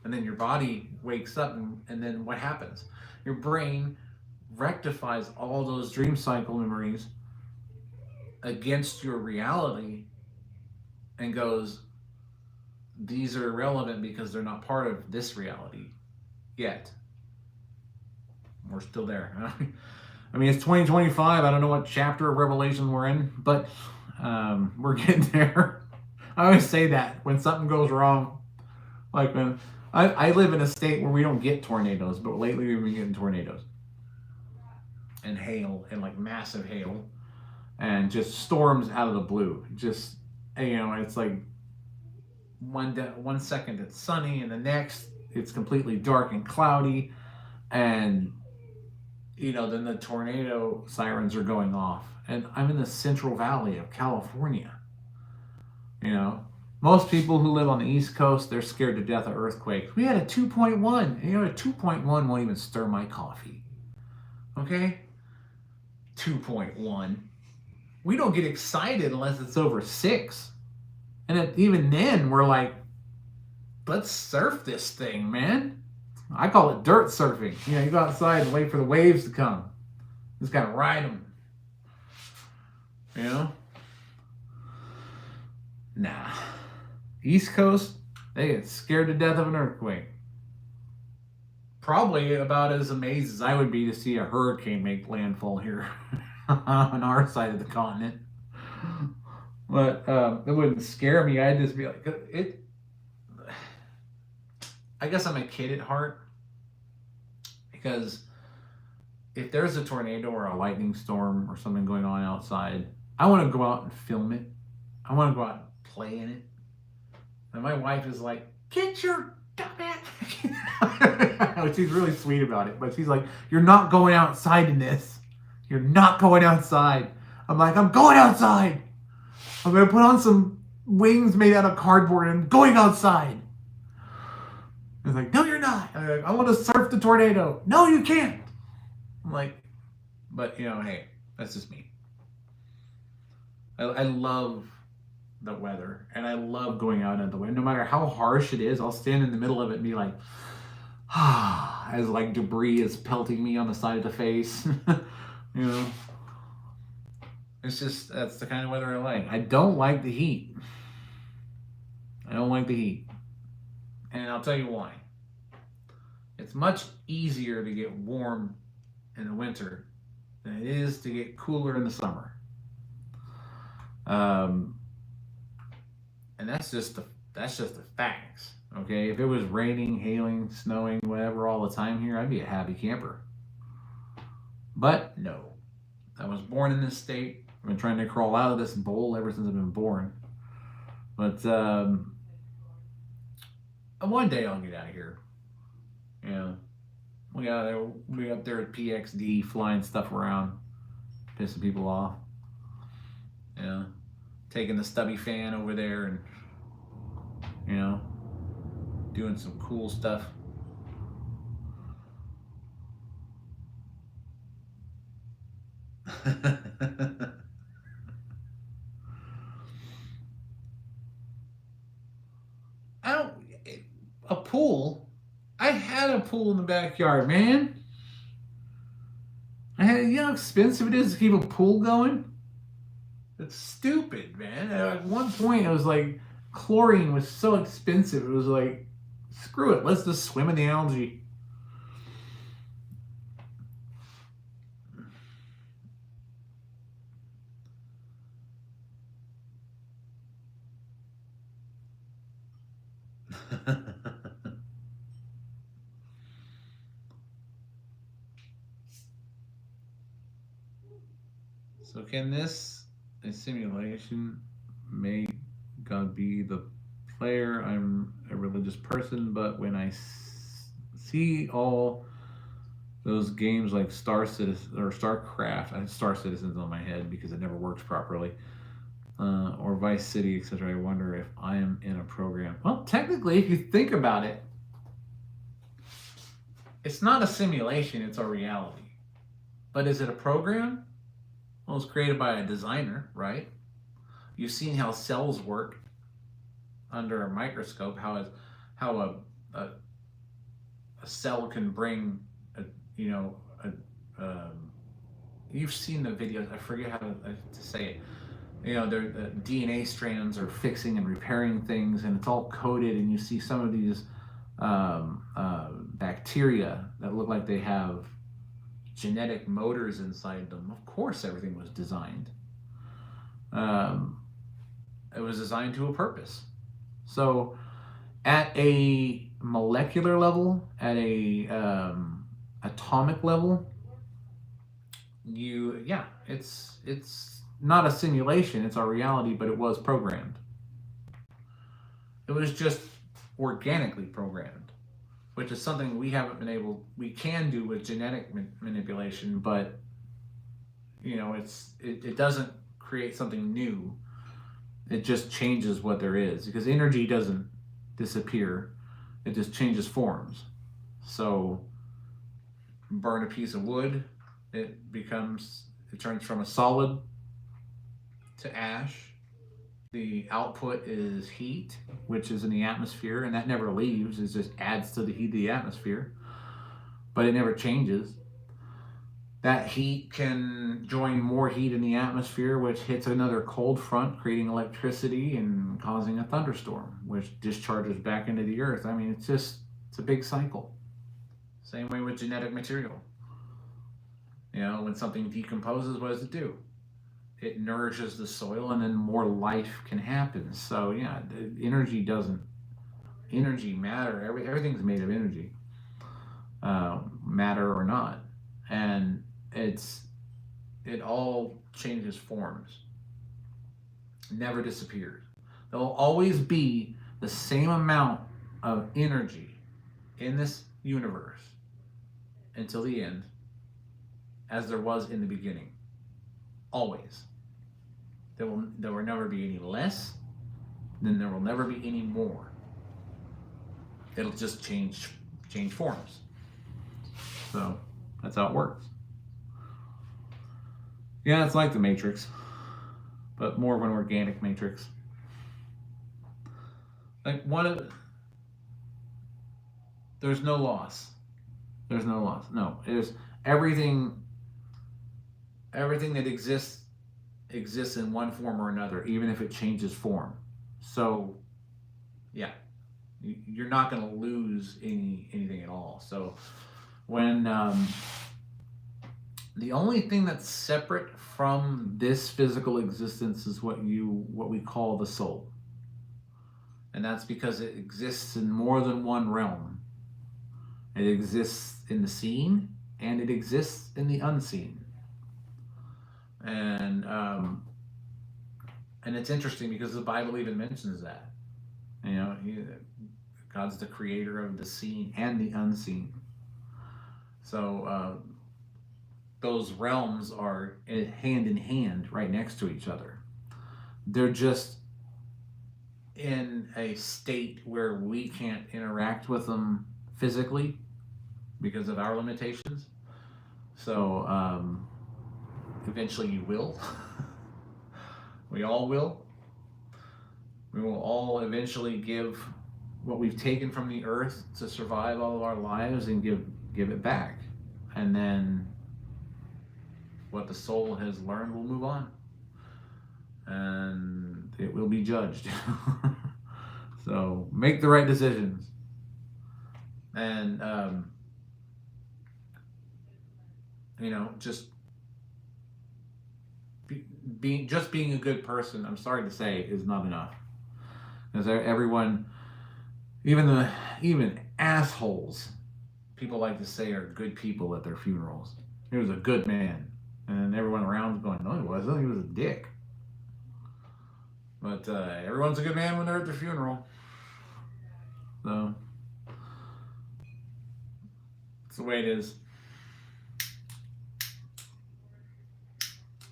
and then your body wakes up, and then what happens? Your brain rectifies all those dream cycle memories against your reality and goes, these are irrelevant because they're not part of this reality yet. We're still there. I mean, it's 2025. I don't know what chapter of Revelation we're in, but we're getting there. I always say that when something goes wrong. Like when I live in a state where we don't get tornadoes, but lately we've been getting tornadoes and hail and like massive hail and just storms out of the blue. Just, it's like one second it's sunny and the next it's completely dark and cloudy, and then the tornado sirens are going off. And I'm in the Central Valley of California. Most people who live on the East Coast, they're scared to death of earthquakes. We had a 2.1. A 2.1 won't even stir my coffee. Okay? 2.1. We don't get excited unless it's over 6. And even then, we're like, let's surf this thing, man. I call it dirt surfing. You go outside and wait for the waves to come. Just kind of ride them. Nah. East Coast, they get scared to death of an earthquake. Probably about as amazed as I would be to see a hurricane make landfall here on our side of the continent. But it wouldn't scare me. I'd just be like, I guess I'm a kid at heart, because if there's a tornado or a lightning storm or something going on outside, I want to go out and film it. I want to go out and play in it. And my wife is like, get your dumbass. She's really sweet about it, but she's like, you're not going outside in this. You're not going outside. I'm like, I'm going outside. I'm going to put on some wings made out of cardboard and I'm going outside. It's like, no, you're not. I'm like, I want to surf the tornado. No, you can't. I'm like, but hey, that's just me. I love the weather, and I love going out in the wind. No matter how harsh it is, I'll stand in the middle of it and be like, as like debris is pelting me on the side of the face. It's just, that's the kind of weather I like. I don't like the heat. And I'll tell you why. It's much easier to get warm in the winter than it is to get cooler in the summer. And that's just the facts. Okay, if it was raining, hailing, snowing, whatever all the time here, I'd be a happy camper. But no, I was born in this state. I've been trying to crawl out of this bowl ever since I've been born. But one day I'll get out of here. We up there at PXD flying stuff around, pissing people off. Taking the stubby fan over there and doing some cool stuff. A pool? I had a pool in the backyard, man. You know how expensive it is to keep a pool going? It's stupid, man. At one point, it was like chlorine was so expensive. It was like, screw it. Let's just swim in the algae. So can this a simulation? May God be the player. I'm a religious person, but when I see all those games like Star Citizen or StarCraft, I have Star Citizens on my head because it never works properly, or Vice City, etc. I wonder if I am in a program. Well, technically, if you think about it, it's not a simulation; it's a reality. But is it a program? Well, it's created by a designer, right? You've seen how cells work under a microscope. How a cell can bring a you know a you've seen the videos. I forget how to say it. You know, the DNA strands are fixing and repairing things, and it's all coded. And you see some of these bacteria that look like they have genetic motors inside them. Of course, everything was designed. It was designed to a purpose. So, at a molecular level, at a atomic level, it's not a simulation. It's our reality, but it was programmed. It was just organically programmed, which is something we can do with genetic manipulation, but it doesn't create something new. It just changes what there is, because energy doesn't disappear. It just changes forms. So burn a piece of wood, it turns from a solid to ash. The output is heat, which is in the atmosphere, and that never leaves. It just adds to the heat of the atmosphere, but it never changes. That heat can join more heat in the atmosphere, which hits another cold front, creating electricity and causing a thunderstorm, which discharges back into the earth. I mean, it's a big cycle. Same way with genetic material. When something decomposes, what does it do? It nourishes the soil, and then more life can happen. So yeah, energy, matter, everything's made of energy, matter or not, and it all changes forms, never disappears. There will always be the same amount of energy in this universe until the end as there was in the beginning. Always. There will never be any less, then there will never be any more. It'll just change forms. So that's how it works. Yeah, it's like the Matrix, but more of an organic matrix. Like there's no loss. There's no loss. No, there's everything that exists in one form or another, even if it changes form. So, yeah, you're not going to lose anything at all. So, when the only thing that's separate from this physical existence is what we call the soul, and that's because it exists in more than one realm. It exists in the seen, and it exists in the unseen. And it's interesting because the Bible even mentions that. God's the creator of the seen and the unseen. So those realms are hand in hand, right next to each other. They're just in a state where we can't interact with them physically because of our limitations. So eventually you will. We all will. We will all eventually give what we've taken from the earth to survive all of our lives and give it back. And then what the soul has learned will move on. And it will be judged. So make the right decisions. And, just being a good person, I'm sorry to say, is not enough. Because everyone, even assholes, people like to say are good people at their funerals. He was a good man. And everyone around is going, no, he wasn't. He was a dick. But everyone's a good man when they're at their funeral. So, it's the way it is.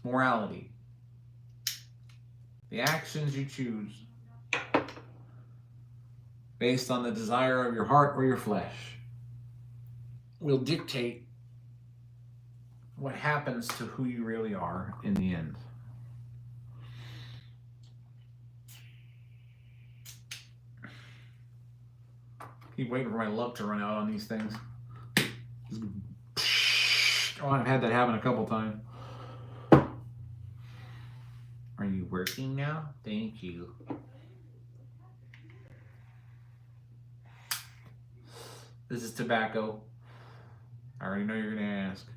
Morality. The actions you choose based on the desire of your heart or your flesh will dictate what happens to who you really are in the end. Keep waiting for my luck to run out on these things. Oh, I've had that happen a couple times. Are you working now? Thank you. This is tobacco. I already know you're going to ask.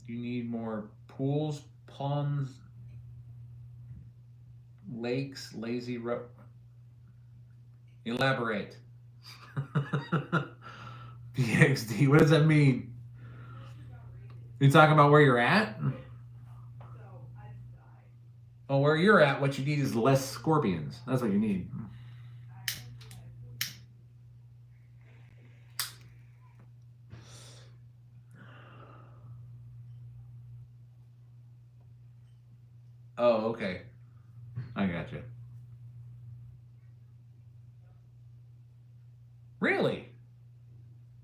You need more pools, ponds, lakes, lazy road. Elaborate. PXD, what does that mean? You talking about where you're at? Oh, where you're at, what you need is less scorpions. That's what you need. Oh, okay. I got you. Really?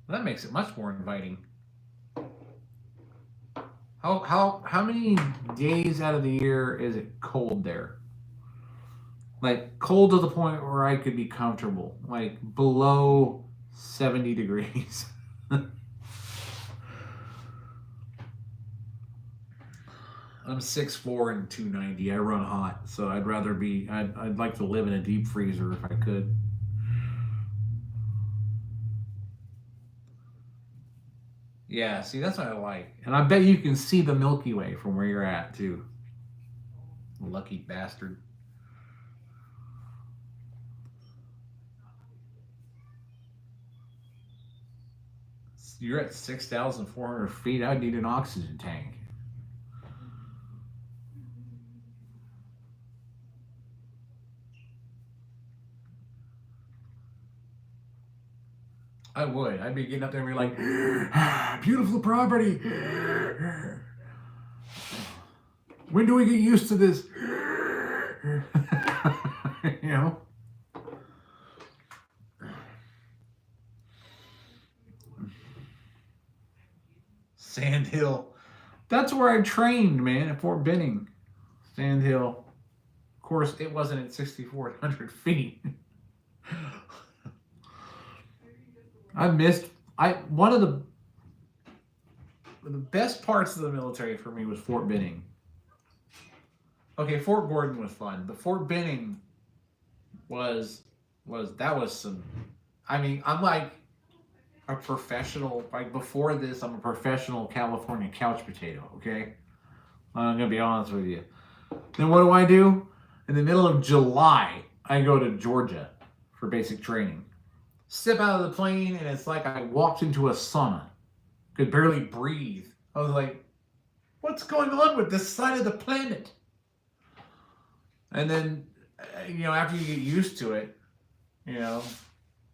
That makes it much more inviting. How many days out of the year is it cold there? Like cold to the point where I could be comfortable, like below 70 degrees. I'm 6'4" and 290. I run hot, so I'd like to live in a deep freezer if I could. Yeah, see, that's what I like. And I bet you can see the Milky Way from where you're at, too. Lucky bastard. You're at 6,400 feet. I'd need an oxygen tank. I would. I'd be getting up there and be like, beautiful property. When do we get used to this? You know? Sand Hill. That's where I trained, man, at Fort Benning. Sand Hill. Of course, it wasn't at 6,400 feet. One of the best parts of the military for me was Fort Benning. Okay, Fort Gordon was fun, but Fort Benning was some. I mean, I'm like a professional. Like before this, I'm a professional California couch potato. Okay, I'm gonna be honest with you. Then what do? In the middle of July, I go to Georgia for basic training. Step out of the plane, and it's like I walked into a sauna. Could barely breathe. I was like, what's going on with this side of the planet? And then, after you get used to it,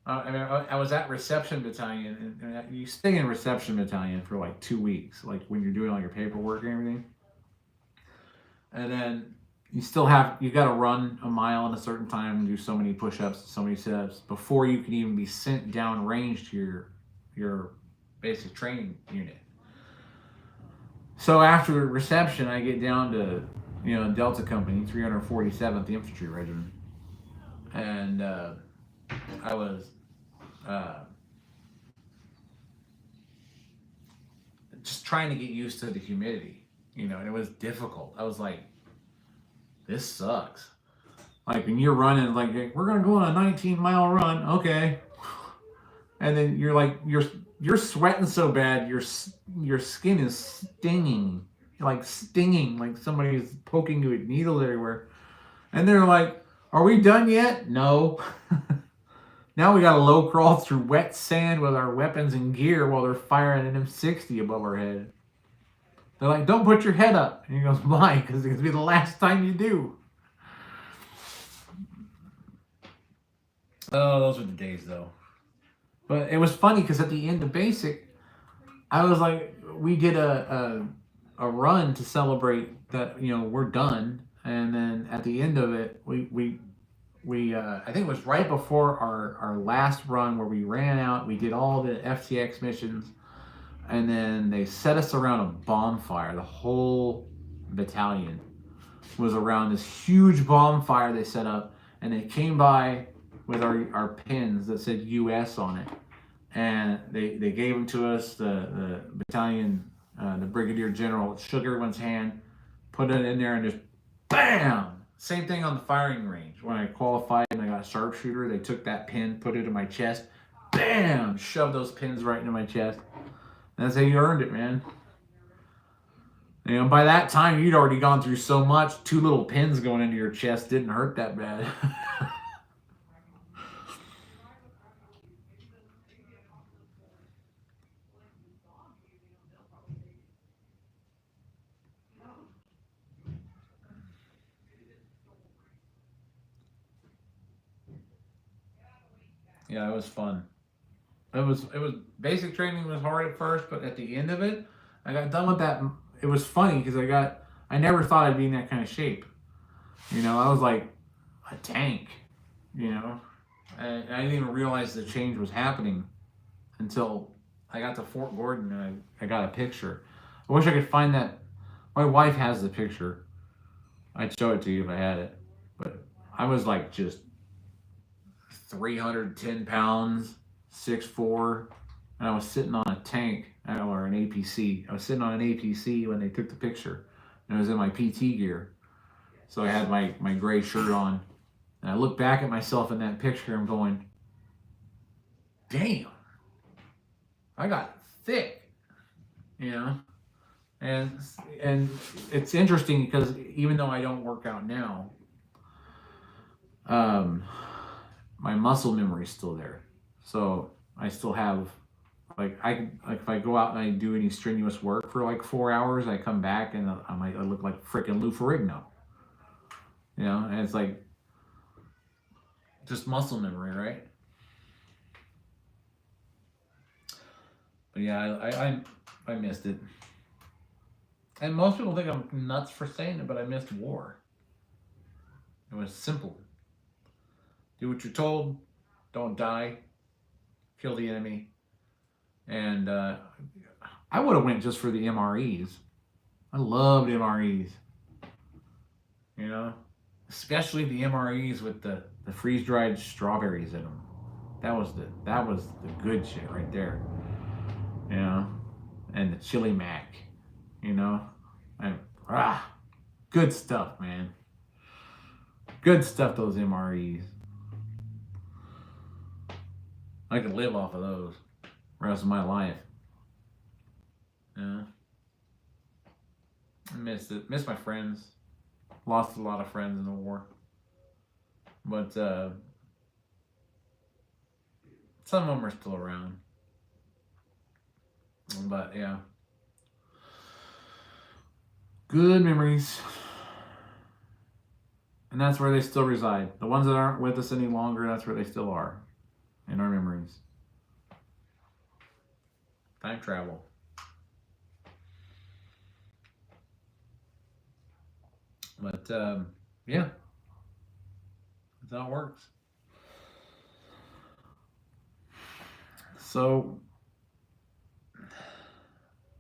I was at reception battalion, and you stay in reception battalion for like 2 weeks, like when you're doing all your paperwork and everything. And then you got to run a mile in a certain time and do so many push-ups, so many sit-ups before you can even be sent down range to your basic training unit. So after reception, I get down to, Delta Company, 347th Infantry Regiment, and I was uh, just trying to get used to the humidity, and it was difficult. I was like, this sucks. Like when you're running, like we're gonna go on a 19-mile run, okay, and then you're like you're sweating so bad, your skin is stinging, like stinging, like somebody's poking you with needles everywhere, and they're like, "Are we done yet?" No. Now we got to low crawl through wet sand with our weapons and gear while they're firing an M60 above our head. They're like, "Don't put your head up." And he goes, "Why?" Because it's going to be the last time you do. Oh, those were the days, though. But it was funny because at the end of basic, I was like, we did a run to celebrate that we're done, and then at the end of it, we I think it was right before our last run where we ran out. We did all the FTX missions, and then they set us around a bonfire. The whole battalion was around this huge bonfire they set up, and they came by with our pins that said US on it, and they gave them to us. The battalion, the brigadier general shook everyone's hand, put it in there, and just bam. Same thing on the firing range. When I qualified and I got a sharpshooter, they took that pin, put it in my chest, bam, shoved those pins right into my chest. And that's how you earned it, man. By that time, you'd already gone through so much, 2 little pins going into your chest didn't hurt that bad. Yeah, it was fun. It was basic training was hard at first, but at the end of it, I got done with that. It was funny because I never thought I'd be in that kind of shape. I was like a tank. You know, I didn't even realize the change was happening until I got to Fort Gordon and I got a picture. I wish I could find that. My wife has the picture. I'd show it to you if I had it. But I was like just 310 pounds, 6'4", and I was sitting on a tank or an APC. I was sitting on an APC when they took the picture, and I was in my PT gear. So I had my gray shirt on, and I look back at myself in that picture. I'm going, damn, I got thick, and it's interesting because even though I don't work out now, my muscle memory is still there. So I still have if I go out and I do any strenuous work for like 4 hours, I come back and I look like freaking Lou Ferrigno. And it's like just muscle memory, right? But yeah, I missed it. And most people think I'm nuts for saying it, but I missed war. It was simple. Do what you're told. Don't die. Kill the enemy. And I would have went just for the MREs. I loved MREs. Especially the MREs with the freeze-dried strawberries in them. That was the good shit right there. And the chili mac. And good stuff, man. Good stuff, those MREs. I could live off of those the rest of my life. I missed it. Missed my friends. Lost a lot of friends in the war. But some of them are still around. But yeah. Good memories. And that's where they still reside. The ones that aren't with us any longer, that's where they still are. In our memories. Time travel. But yeah, that's how it works. So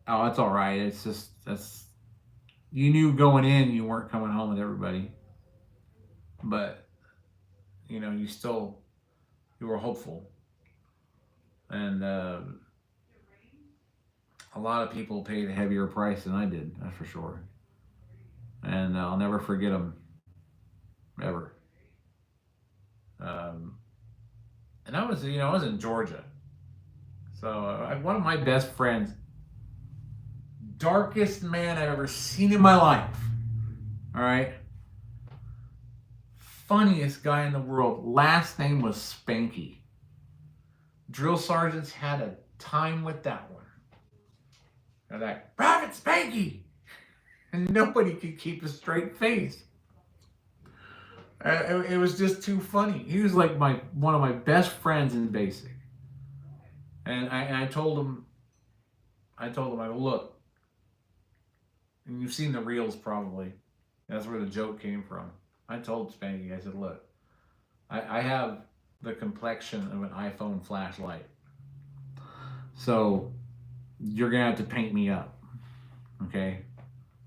Oh, that's all right. It's just you knew going in you weren't coming home with everybody, but you were hopeful, and a lot of people paid a heavier price than I did. That's for sure, and I'll never forget them ever. Um, and I was in Georgia, so one of my best friends, darkest man I've ever seen in my life. All right, funniest guy in the world. Last name was Spanky. Drill sergeants had a time with that one. They're like, Private Spanky! And nobody could keep a straight face. It was just too funny. He was like one of my best friends in basic. And I told him, I go, look, and you've seen the reels probably. That's where the joke came from. I told Spanky, I said, look, I have the complexion of an iPhone flashlight. So you're going to have to paint me up. Okay?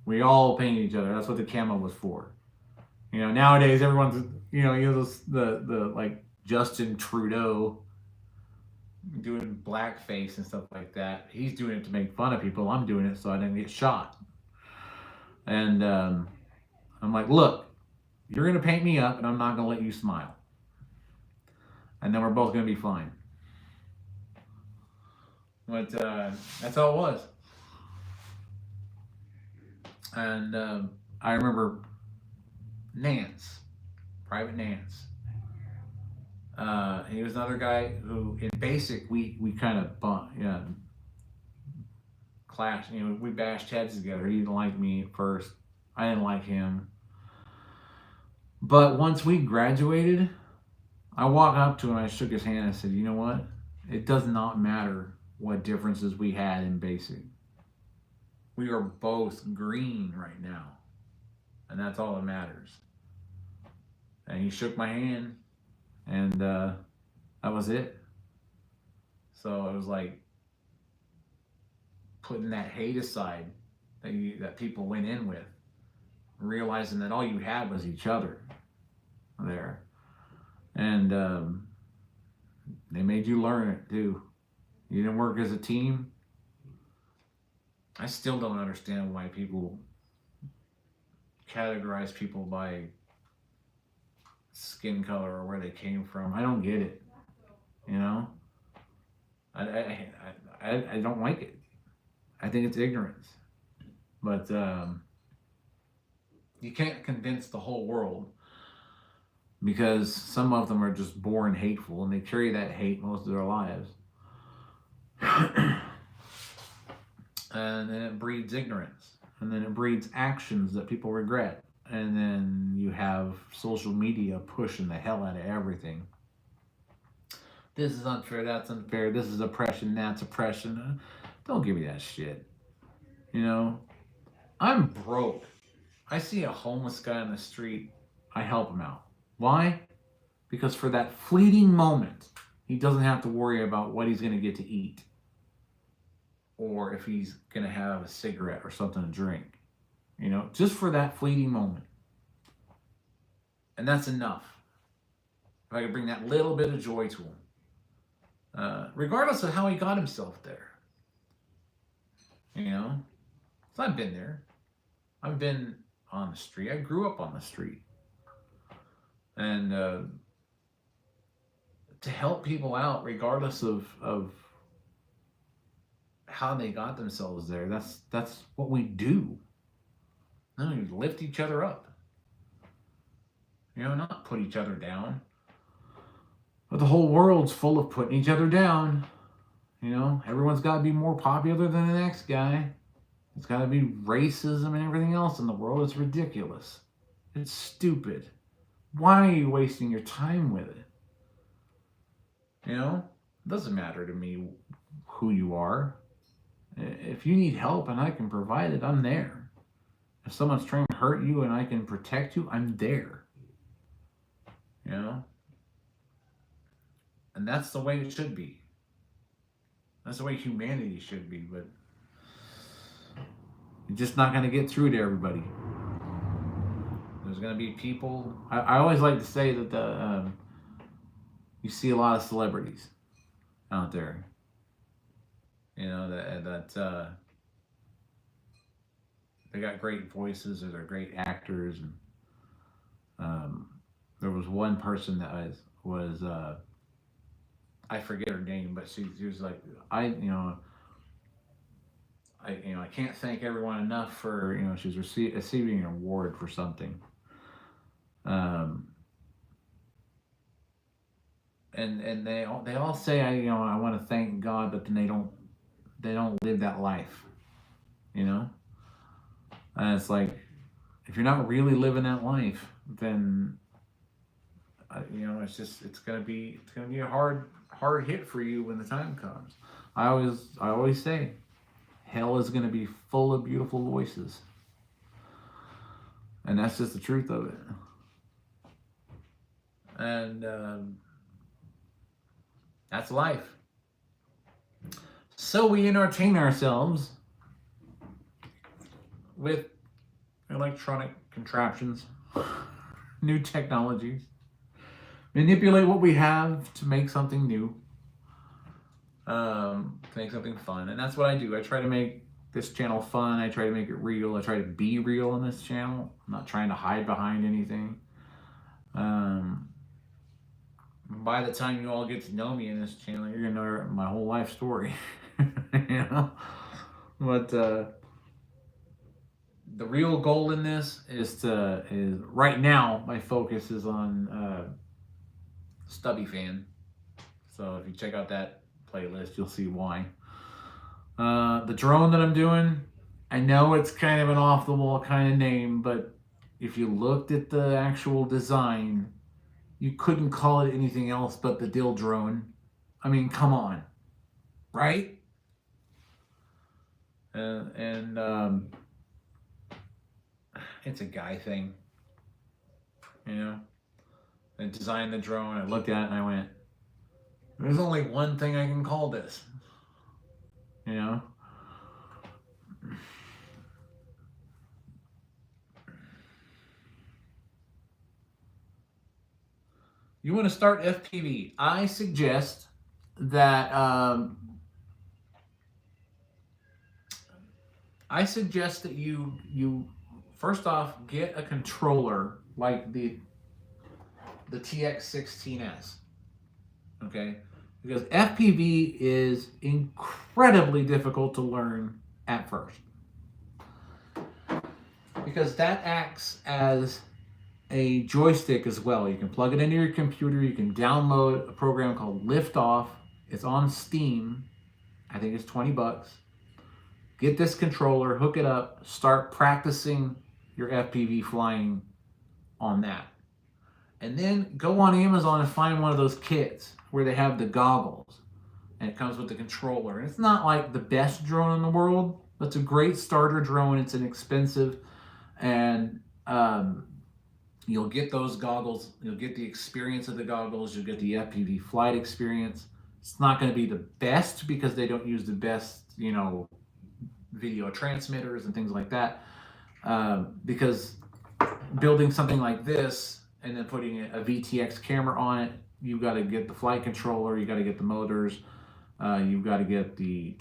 We all paint each other. That's what the camo was for. Nowadays everyone's, the like Justin Trudeau doing blackface and stuff like that. He's doing it to make fun of people. I'm doing it so I didn't get shot. And I'm like, look, you're going to paint me up and I'm not going to let you smile. And then we're both going to be fine. But that's all it was. And I remember Nance, Private Nance. He was another guy who, in basic, we kind of clashed. We bashed heads together. He didn't like me at first. I didn't like him. But once we graduated, I walked up to him. I shook his hand. And I said, "You know what? It does not matter what differences we had in basic. We are both green right now, and that's all that matters." And he shook my hand, and that was it. So it was like putting that hate aside that people went in with, realizing that all you had was each other there, and they made you learn it too. You didn't work as a team. I still don't understand why people categorize people by skin color or where they came from. I don't get it. You know, I don't like it. I think it's ignorance. But you can't convince the whole world, because some of them are just born hateful and they carry that hate most of their lives. And then it breeds ignorance. And then it breeds actions that people regret. And then you have social media pushing the hell out of everything. This is unfair, that's unfair, this is oppression, that's oppression. Don't give me that shit. I'm broke. I see a homeless guy on the street, I help him out. Why? Because for that fleeting moment, he doesn't have to worry about what he's going to get to eat, or if he's going to have a cigarette or something to drink. Just for that fleeting moment. And that's enough. If I could bring that little bit of joy to him. Regardless of how he got himself there. So I've been there. I've been on the street. I grew up on the street. And to help people out, regardless of how they got themselves there, that's what we do. We lift each other up. Not put each other down. But the whole world's full of putting each other down. Everyone's got to be more popular than the next guy. It's got to be racism and everything else in the world. It's ridiculous. It's stupid. Why are you wasting your time with it? It doesn't matter to me who you are. If you need help and I can provide it, I'm there. If someone's trying to hurt you and I can protect you, I'm there. And that's the way it should be. That's the way humanity should be. But You're just not going to get through to everybody. There's going to be people. I always like to say that you see a lot of celebrities out there. You know that they got great voices or they're great actors. And there was one person that was I forget her name, but she was like, I can't thank everyone enough for, she was receiving an award for something. Um, and they all say I want to thank God, but then they don't live that life, you know. And it's like, if you're not really living that life, then it's gonna be a hard hit for you when the time comes. I always say, hell is gonna be full of beautiful voices, and that's just the truth of it. And that's life. So we entertain ourselves with electronic contraptions, new technologies, manipulate what we have to make something new, to make something fun. And that's what I do. I try to make this channel fun. I try to make it real. I try to be real on this channel. I'm not trying to hide behind anything. By the time you all get to know me in this channel, you're gonna know my whole life story. But the real goal in this is right now my focus is on Stubby Fan. So if you check out that playlist, you'll see why. The drone that I'm doing, I know it's kind of an off the wall kind of name, but if you looked at the actual design, you couldn't call it anything else but the Dill drone. I mean, come on, right? And it's a guy thing, I designed the drone. I looked at it and I went, "There's only one thing I can call this," You want to start FPV? I suggest that you first off get a controller like the TX16S. Okay, because FPV is incredibly difficult to learn at first, because that acts as a joystick as well. You can plug it into your computer. You can download a program called Liftoff. It's on Steam. I think it's $20. Get this controller, hook it up, start practicing your FPV flying on that. And then go on Amazon and find one of those kits where they have the goggles and it comes with the controller. And it's not like the best drone in the world, but it's a great starter drone. It's inexpensive, and you'll get those goggles. You'll get the experience of the goggles. You'll get the FPV flight experience. It's not going to be the best because they don't use the best, video transmitters and things like that. Because building something like this and then putting a VTX camera on it, you've got to get the flight controller, you got to get the motors, you've got to get the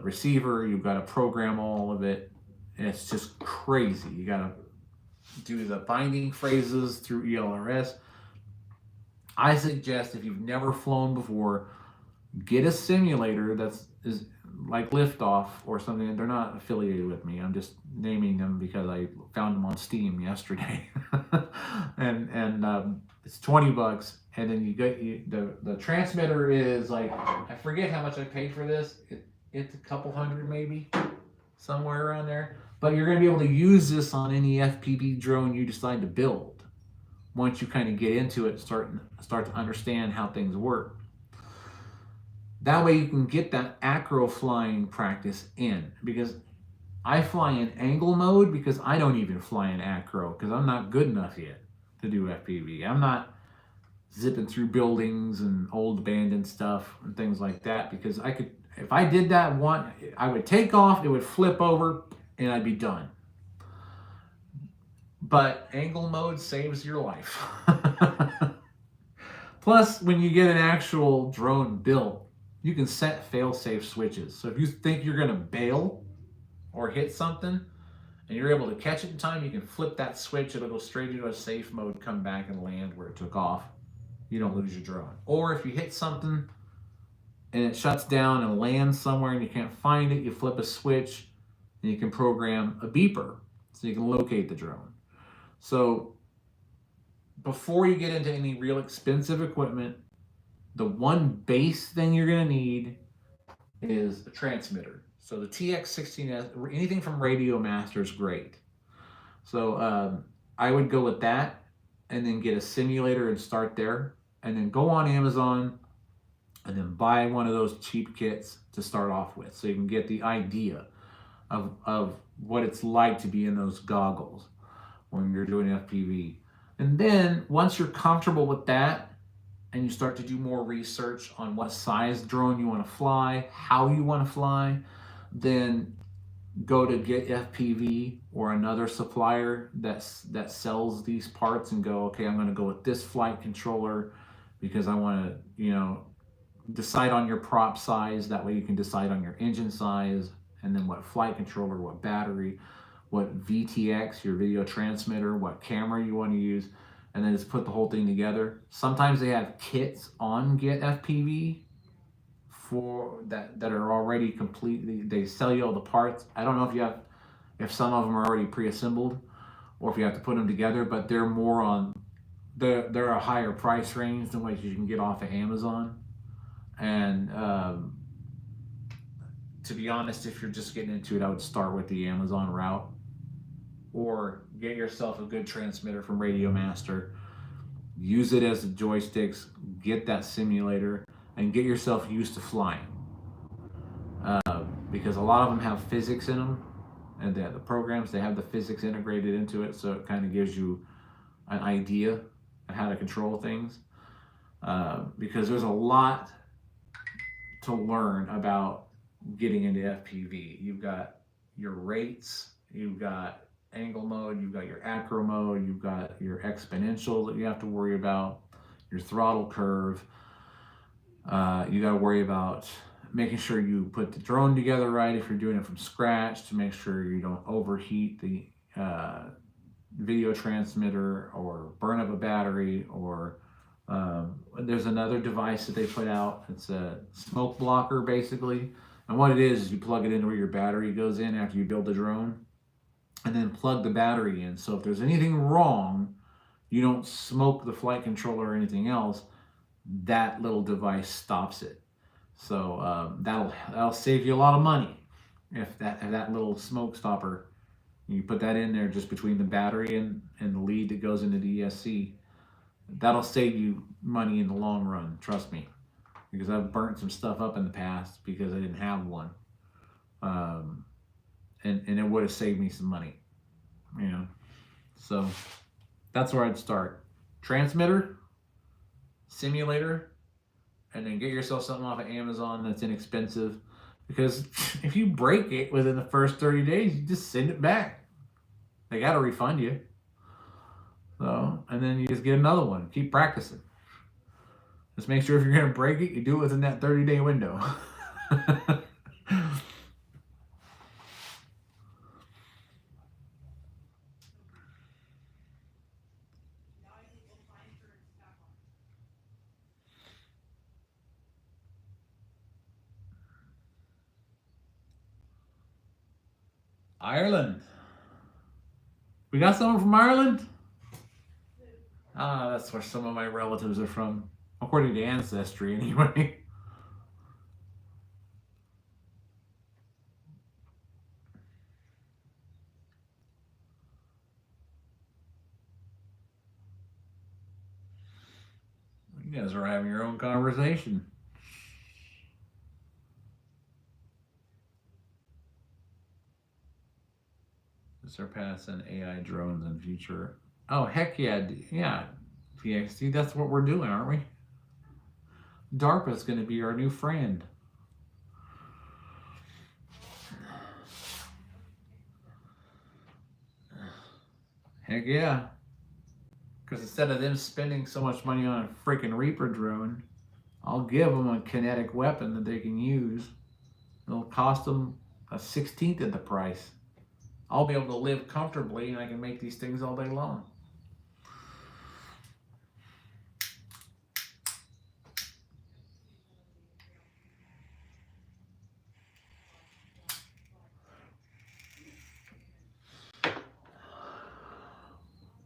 receiver, you've got to program all of it, and it's just crazy. You got to do the binding phrases through ELRS. I suggest, if you've never flown before, get a simulator is like Liftoff or something. They're not affiliated with me. I'm just naming them because I found them on Steam yesterday. and it's $20, and then you get the transmitter is like, I forget how much I paid for this. It's a couple hundred maybe, somewhere around there. But you're going to be able to use this on any FPV drone you decide to build once you kind of get into it, start to understand how things work. That way you can get that acro flying practice in, because I fly in angle mode because I don't even fly in acro because I'm not good enough yet to do FPV. I'm not zipping through buildings and old abandoned stuff and things like that, because if I did that one, I would take off, it would flip over, and I'd be done. But angle mode saves your life. Plus, when you get an actual drone built, you can set fail-safe switches. So if you think you're going to bail or hit something, and you're able to catch it in time, you can flip that switch. It'll go straight into a safe mode, come back and land where it took off. You don't lose your drone. Or if you hit something and it shuts down and lands somewhere and you can't find it, you flip a switch and you can program a beeper so you can locate the drone. So before you get into any real expensive equipment, the one base thing you're going to need is a transmitter. So the TX16S, anything from Radio Master is great. So I would go with that and then get a simulator and start there. And then go on Amazon and then buy one of those cheap kits to start off with. So you can get the idea of what it's like to be in those goggles when you're doing FPV. And then once you're comfortable with that and you start to do more research on what size drone you want to fly, how you want to fly, then go to Get FPV or another supplier that sells these parts and go, okay, I'm going to go with this flight controller because I want to, you know, decide on your prop size. That way you can decide on your engine size and then what flight controller, what battery, what VTX, your video transmitter, what camera you want to use, and then just put the whole thing together. Sometimes they have kits on Get FPV for that are already complete. They sell you all the parts. I don't know if some of them are already pre-assembled or if you have to put them together, but they're more on they're a higher price range than what you can get off of Amazon. And to be honest, if you're just getting into it, I would start with the Amazon route or get yourself a good transmitter from Radio Master, use it as the joysticks, get that simulator, and get yourself used to flying. Because a lot of them have physics in them, and the programs, they have the physics integrated into it, so it kind of gives you an idea of how to control things. Because there's a lot to learn about getting into FPV. You've got your rates, you've got angle mode, you've got your acro mode, you've got your exponential that you have to worry about, your throttle curve. You got to worry about making sure you put the drone together right if you're doing it from scratch, to make sure you don't overheat the video transmitter or burn up a battery, or there's another device that they put out. It's a smoke blocker basically, and what it is you plug it into where your battery goes in after you build the drone, and then plug the battery in. So if there's anything wrong, you don't smoke the flight controller or anything else, that little device stops it. So that'll save you a lot of money if that little smoke stopper, you put that in there just between the battery and the lead that goes into the ESC. That'll save you money in the long run, trust me, because I've burnt some stuff up in the past because I didn't have one, and it would have saved me some money, you know. So that's where I'd start: transmitter, simulator, and then get yourself something off of Amazon that's inexpensive, because if you break it within the first 30 days, you just send it back. They got to refund you. So, and then you just get another one. Keep practicing. Just make sure if you're going to break it, you do it within that 30-day window. Ireland. We got someone from Ireland? That's where some of my relatives are from, according to Ancestry anyway. You guys are having your own conversation. Surpassing AI drones in future. Oh, heck yeah. Yeah, PXT, that's what we're doing, aren't we? DARPA's going to be our new friend. Heck yeah. Because instead of them spending so much money on a freaking Reaper drone, I'll give them a kinetic weapon that they can use. It'll cost them a 16th of the price. I'll be able to live comfortably and I can make these things all day long.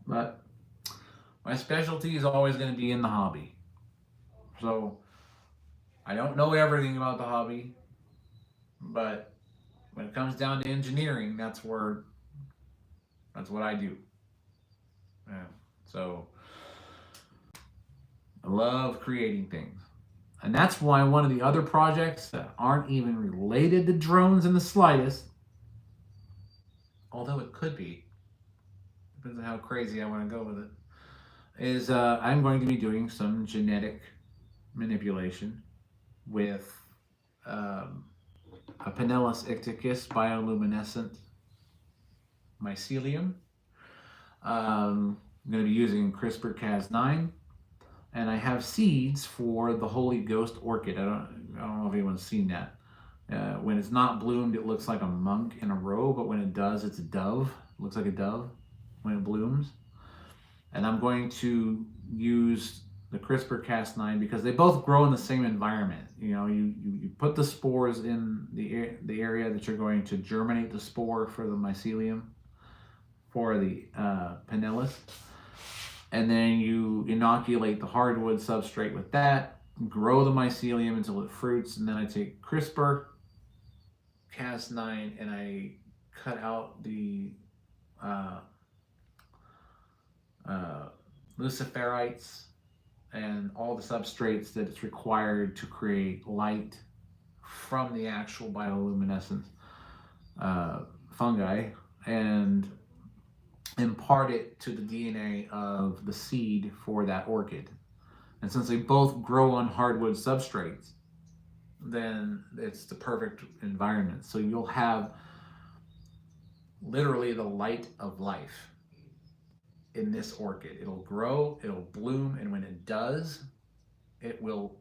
But my specialty is always going to be in the hobby. So I don't know everything about the hobby, but when it comes down to engineering, that's what I do. Yeah. So I love creating things. And that's why one of the other projects that aren't even related to drones in the slightest, although it could be, depends on how crazy I want to go with it, is I'm going to be doing some genetic manipulation with a Pinellus icticus bioluminescent mycelium. I'm going to be using CRISPR-Cas9, and I have seeds for the Holy Ghost orchid. I don't know if anyone's seen that. When it's not bloomed, it looks like a monk in a robe, but when it does, it's a dove. It looks like a dove when it blooms. And I'm going to use the CRISPR-Cas9 because they both grow in the same environment. You know, you put the spores in the area that you're going to germinate the spore for the mycelium, for the Pinellus, and then you inoculate the hardwood substrate with that, grow the mycelium until it fruits, and then I take CRISPR-Cas9 and I cut out the luciferites and all the substrates that it's required to create light from the actual bioluminescent fungi, and impart it to the DNA of the seed for that orchid. And since they both grow on hardwood substrates, then it's the perfect environment. So you'll have literally the light of life in this orchid. It'll grow, it'll bloom, and when it does, it will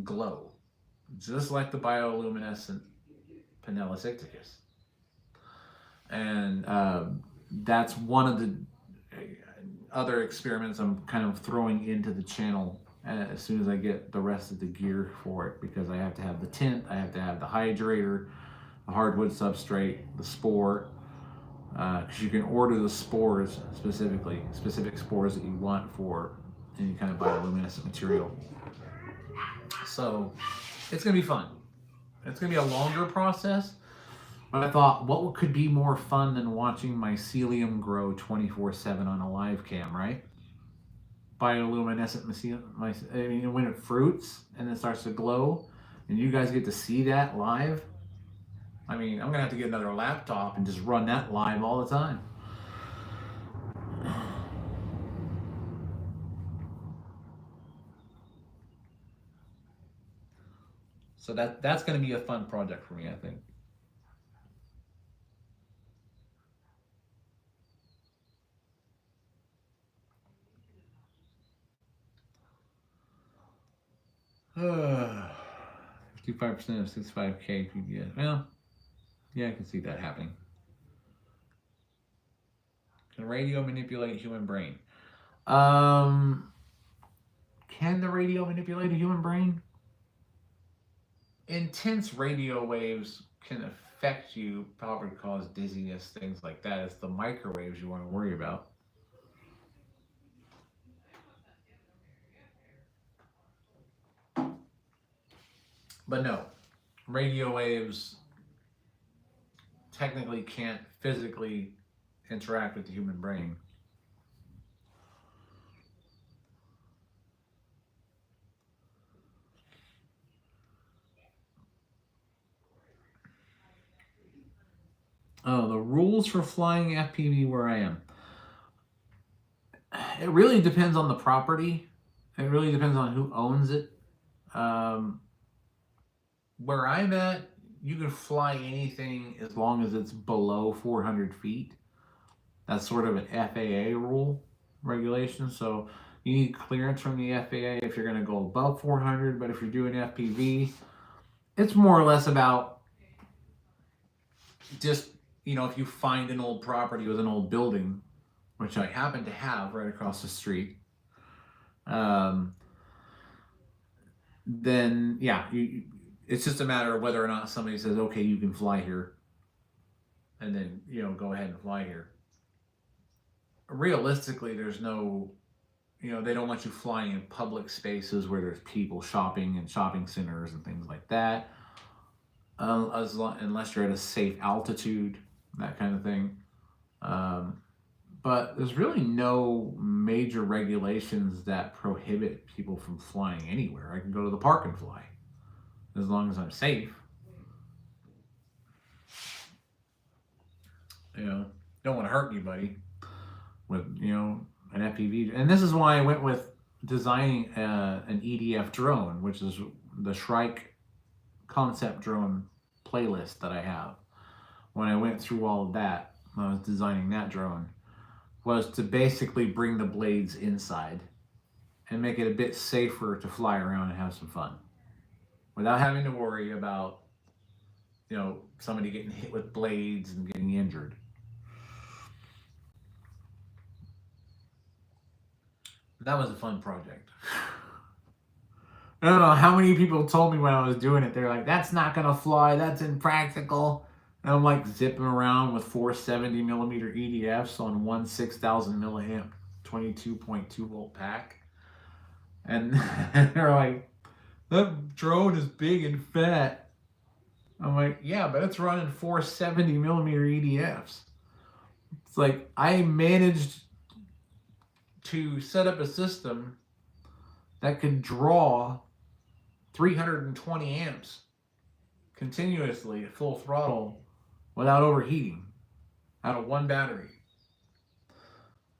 glow, just like the bioluminescent Pinellus icticus. And that's one of the other experiments I'm kind of throwing into the channel as soon as I get the rest of the gear for it, because I have to have the tent, I have to have the hydrator, the hardwood substrate, the spore, because you can order the spores specific spores that you want for any kind of bioluminescent material. So it's going to be fun. It's going to be a longer process, but I thought, what could be more fun than watching mycelium grow 24/7 on a live cam, right? Bioluminescent mycelium. I mean, when it fruits and it starts to glow, and you guys get to see that live. I mean, I'm gonna have to get another laptop and just run that live all the time. So that's gonna be a fun project for me, I think. Uh, 55% of 65K PBS. Well, yeah, I can see that happening. Can radio manipulate human brain? Can the radio manipulate a human brain? Intense radio waves can affect you, probably cause dizziness, things like that. It's the microwaves you want to worry about. But no, radio waves technically can't physically interact with the human brain. Oh, the rules for flying FPV where I am. It really depends on the property. It really depends on who owns it. Where I'm at, you can fly anything as long as it's below 400 feet. That's sort of an FAA rule regulation. So you need clearance from the FAA if you're going to go above 400. But if you're doing FPV, it's more or less about just, if you find an old property with an old building, which I happen to have right across the street, then yeah, it's just a matter of whether or not somebody says, okay, you can fly here, and then go ahead and fly here. Realistically, there's no, they don't want you flying in public spaces where there's people shopping and shopping centers and things like that, unless you're at a safe altitude, that kind of thing. But there's really no major regulations that prohibit people from flying anywhere. I can go to the park and fly, as long as I'm safe. Don't want to hurt anybody with, an FPV. And this is why I went with designing an EDF drone, which is the Shrike concept drone playlist that I have. When I went through all of that, when I was designing that drone, was to basically bring the blades inside and make it a bit safer to fly around and have some fun without having to worry about, somebody getting hit with blades and getting injured. That was a fun project. I don't know how many people told me when I was doing it, they're like, that's not gonna fly, that's impractical. And I'm like zipping around with 470 millimeter EDFs on one 6,000 milliamp 22.2 volt pack. And they're like, that drone is big and fat. I'm like, yeah, but it's running 470 millimeter EDFs. It's like, I managed to set up a system that could draw 320 amps continuously at full throttle without overheating out of one battery.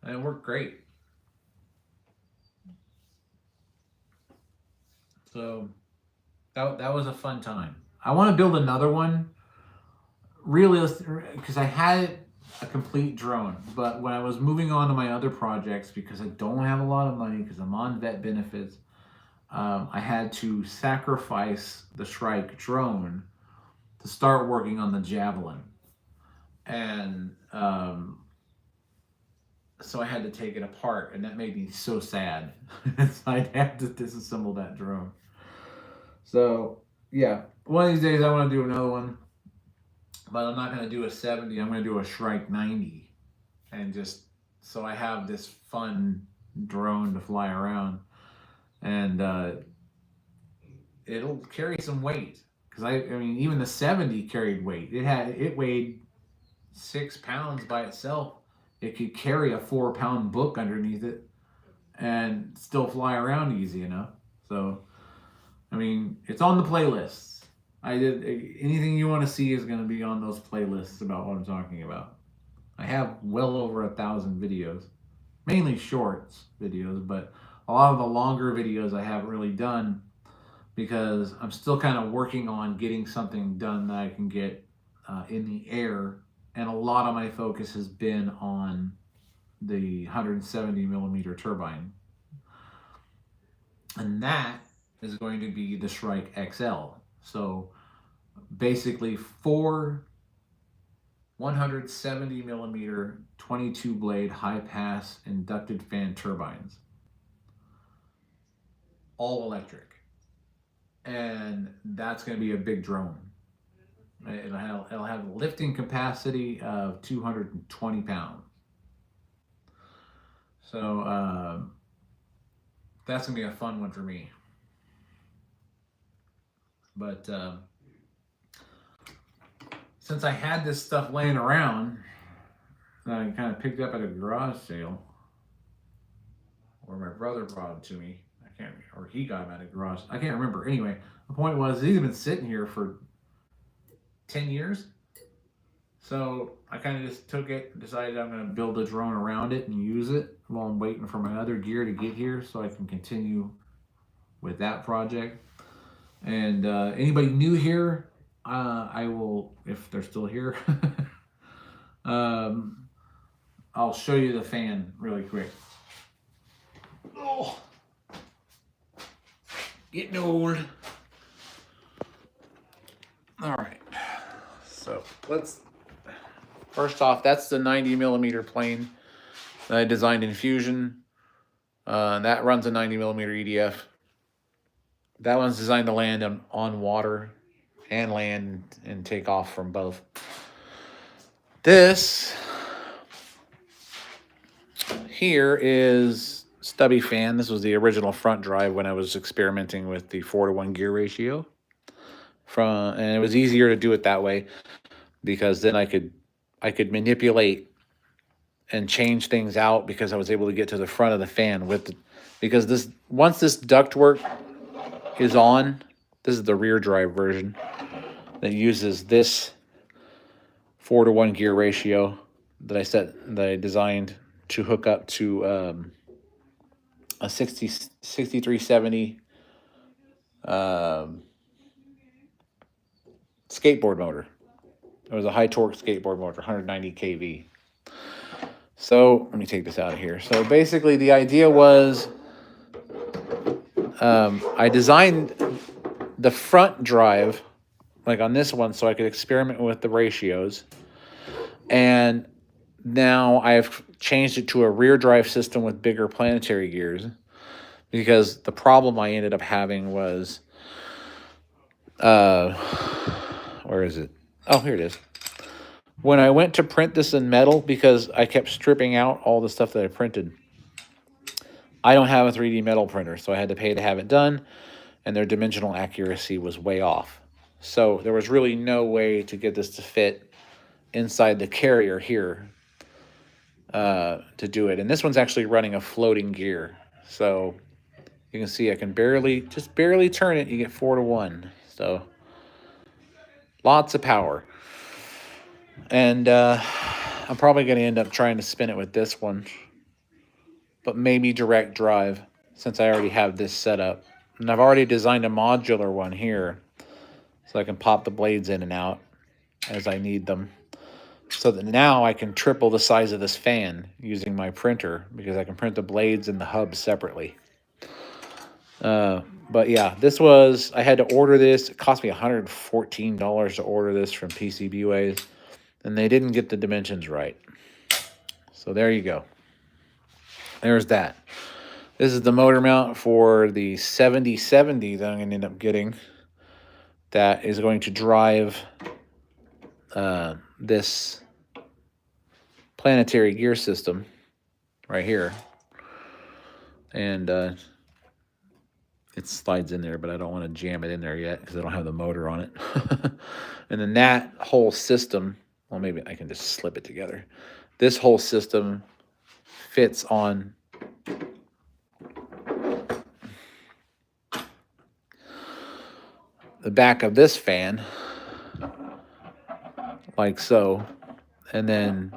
And it worked great. So that was a fun time. I want to build another one, because I had a complete drone, but when I was moving on to my other projects, because I don't have a lot of money, because I'm on vet benefits, I had to sacrifice the Shrike drone to start working on the Javelin. And so I had to take it apart, and that made me so sad. So I'd have to disassemble that drone. So yeah, one of these days I want to do another one, but I'm not going to do a 70. I'm going to do a Shrike 90, and just so I have this fun drone to fly around, and it'll carry some weight, because I mean even the 70 carried weight. It weighed 6 pounds by itself. It could carry a 4-pound book underneath it and still fly around easy enough. So I mean, it's on the playlists. Anything you want to see is going to be on those playlists about what I'm talking about. I have well over 1,000 videos, mainly shorts videos, but a lot of the longer videos I haven't really done, because I'm still kind of working on getting something done that I can get in the air. And a lot of my focus has been on the 170 millimeter turbine. And that is going to be the Shrike XL. So basically 4 170 millimeter 22 blade high pass inducted fan turbines, all electric. And that's going to be a big drone. It'll have a lifting capacity of 220 pounds. So that's going to be a fun one for me. But since I had this stuff laying around that I kind of picked up at a garage sale, or my brother brought it to me, or he got them at a garage, I can't remember. Anyway, the point was, these have been sitting here for 10 years. So I kind of just took it and decided I'm going to build a drone around it and use it while I'm waiting for my other gear to get here, so I can continue with that project. And anybody new here, I will, if they're still here, I'll I'll show you the fan really quick. Oh, getting old. All right, so let's, first off, that's the 90 millimeter plane that I designed in Fusion. That runs a 90 millimeter EDF. That one's designed to land on water and land and take off from both. This here is stubby fan. This was the original front drive when I was experimenting with the 4-to-1 gear ratio. And it was easier to do it that way because then I could manipulate and change things out because I was able to get to the front of the fan because once this ductwork is on, this is the rear drive version that uses this 4-to-1 gear ratio that I designed to hook up to a 6370 skateboard motor. It was a high torque skateboard motor, 190 kV. So let me take this out of here. So basically the idea was I designed the front drive like on this one so I could experiment with the ratios. And now I've changed it to a rear drive system with bigger planetary gears because the problem I ended up having was, where is it? Oh, here it is. When I went to print this in metal, because I kept stripping out all the stuff that I printed, I don't have a 3D metal printer, so I had to pay to have it done, and their dimensional accuracy was way off. So there was really no way to get this to fit inside the carrier here to do it. And this one's actually running a floating gear. So you can see I can just barely turn it. You get 4-to-1. So lots of power. And I'm probably going to end up trying to spin it with this one. But maybe direct drive since I already have this set up. And I've already designed a modular one here so I can pop the blades in and out as I need them. So that now I can triple the size of this fan using my printer because I can print the blades and the hubs separately. But yeah, I had to order this. It cost me $114 to order this from PCBWay, and they didn't get the dimensions right. So there you go. There's that. This is the motor mount for the 7070 that I'm going to end up getting. That is going to drive this planetary gear system right here. And it slides in there, but I don't want to jam it in there yet because I don't have the motor on it. And then that whole system, well, maybe I can just slip it together. This whole system fits on the back of this fan, like so, and then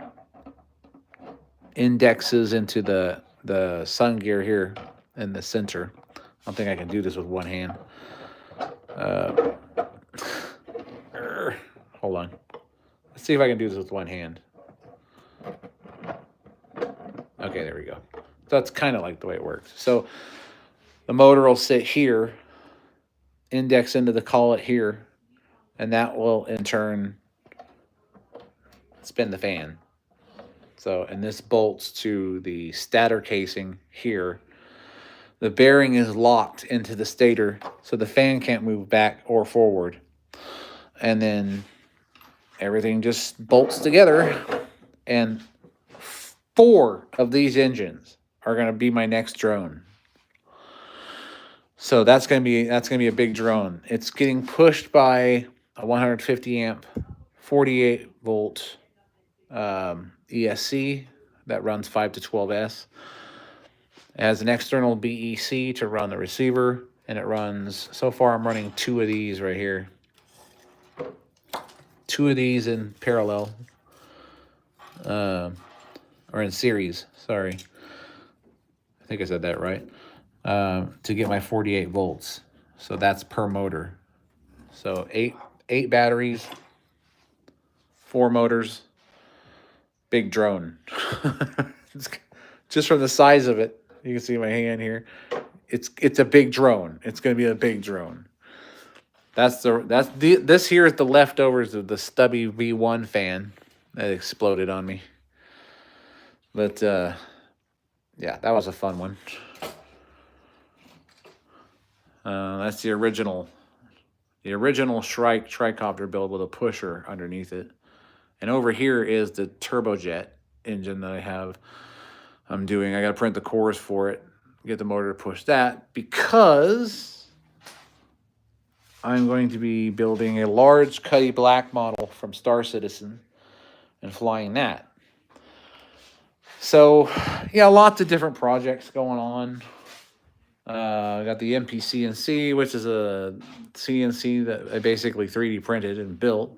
indexes into the sun gear here in the center. I don't think I can do this with one hand. Hold on. Let's see if I can do this with one hand. Okay, there we go. So that's kind of like the way it works. So the motor will sit here, index into the collet here, and that will in turn spin the fan. So, and this bolts to the stator casing here. The bearing is locked into the stator, so the fan can't move back or forward. And then everything just bolts together. And 4 of these engines are going to be my next drone. So that's going to be a big drone. It's getting pushed by a 150 amp, 48 volt ESC that runs 5 to 12S. It has an external BEC to run the receiver, and it runs, so far I'm running 2 of these right here. 2 of these in parallel, or in series, sorry. I think I said that right. To get my 48 volts. So that's per motor. So 8 batteries, 4 motors, big drone. Just from the size of it, you can see my hand here. It's a big drone. It's going to be a big drone. This here is the leftovers of the stubby V1 fan that exploded on me. But yeah, that was a fun one. That's the original Shrike tricopter build with a pusher underneath it. And over here is the turbojet engine that I'm doing. I got to print the cores for it, get the motor to push that, because I'm going to be building a large Cuddy Black model from Star Citizen and flying that. So, yeah, lots of different projects going on. I got the MP-CNC, which is a CNC that I basically 3D printed and built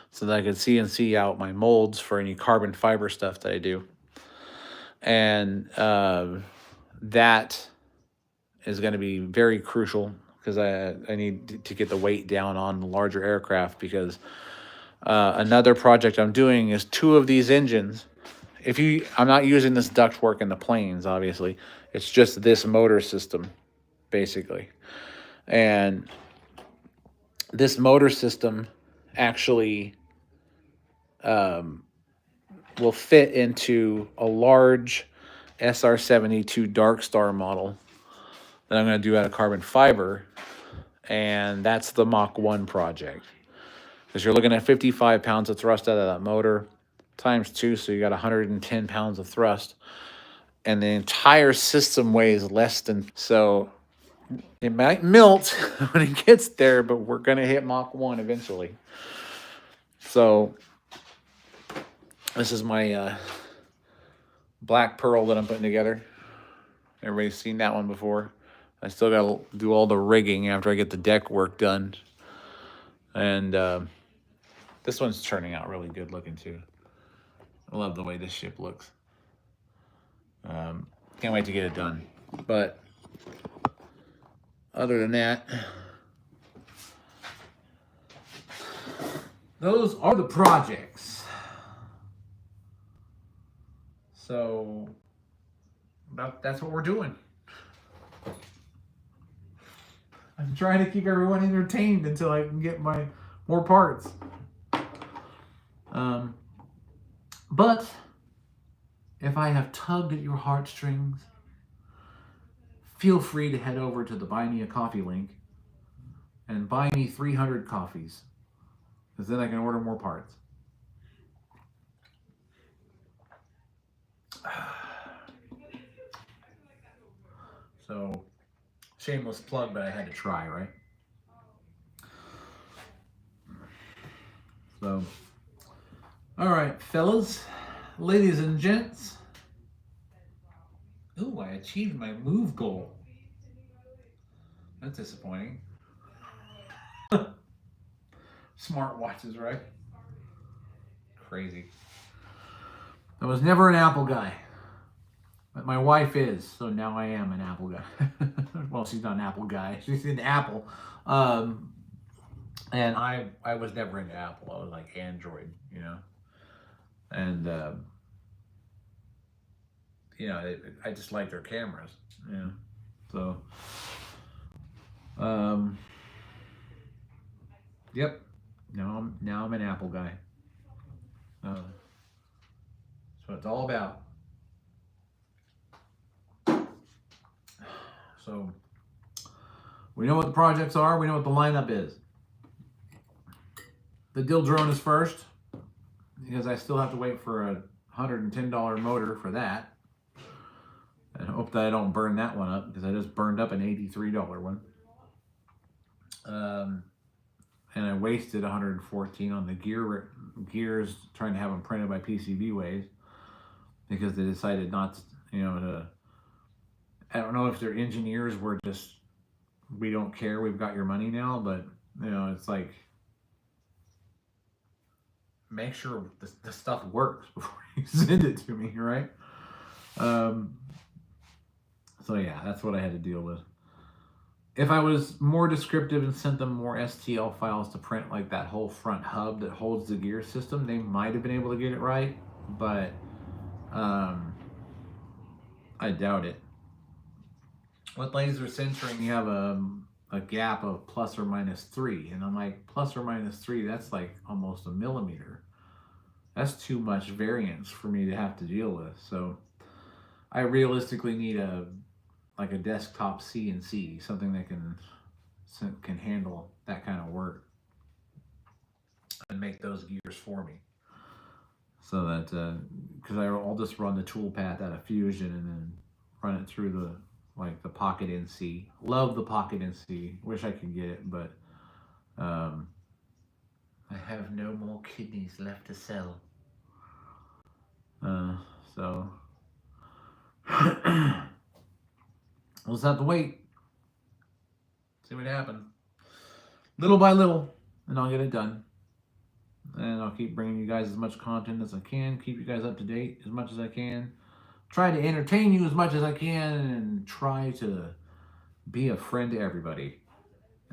so that I could CNC out my molds for any carbon fiber stuff that I do. And that is going to be very crucial because I need to get the weight down on the larger aircraft, because another project I'm doing is 2 of these engines. I'm not using this ductwork in the planes, obviously. It's just this motor system, basically. And this motor system actually will fit into a large SR-72 Dark Star model that I'm going to do out of carbon fiber. And that's the Mach 1 project. Because you're looking at 55 pounds of thrust out of that motor, times 2, so you got 110 pounds of thrust. And the entire system weighs less than... So it might melt when it gets there, but we're going to hit Mach 1 eventually. So this is my Black Pearl that I'm putting together. Everybody's seen that one before. I still got to do all the rigging after I get the deck work done. And this one's turning out really good looking too. I love the way this ship looks. Can't wait to get it done. But other than that, those are the projects. So that's what we're doing. I'm trying to keep everyone entertained until I can get my more parts. But if I have tugged at your heartstrings, feel free to head over to the Buy Me a Coffee link and buy me 300 coffees, because then I can order more parts. So, shameless plug, but I had to try, right? So, all right, fellas, ladies and gents. Ooh, I achieved my move goal. That's disappointing. Smart watches, right? Crazy. I was never an Apple guy. But my wife is, so now I am an Apple guy. Well, she's not an Apple guy. She's into Apple. And I was never into Apple. I was like Android, you know. And, you know, I just like their cameras, you know. So, yep. Now I'm an Apple guy. That's what it's all about. So, we know what the projects are. We know what the lineup is. The Dill drone is first, because I still have to wait for a $110 motor for that. And hope that I don't burn that one up, because I just burned up an $83 one. And I wasted $114 on the gears trying to have them printed by PCB ways, because they decided not to, you know, to... I don't know if their engineers were just, we don't care, we've got your money now, but, you know, it's like, make sure the stuff works before you send it to me, right? So yeah, that's what I had to deal with. if I was more descriptive and sent them more STL files to print, like that whole front hub that holds the gear system, they might have been able to get it right, but I doubt it. With laser sintering, you have a gap of plus or minus 3, and I'm like, plus or minus 3, that's like almost a millimeter. That's too much variance for me to have to deal with. So I realistically need a desktop CNC, something that can handle that kind of work and make those gears for me. So that because I'll just run the tool path out of Fusion and then run it through the Pocket NC. Love the Pocket NC. Wish I could get it, but I have no more kidneys left to sell. So we'll just have to wait. See what happens. Little by little, and I'll get it done. And I'll keep bringing you guys as much content as I can. Keep you guys up to date as much as I can. Try to entertain you as much as I can, and try to be a friend to everybody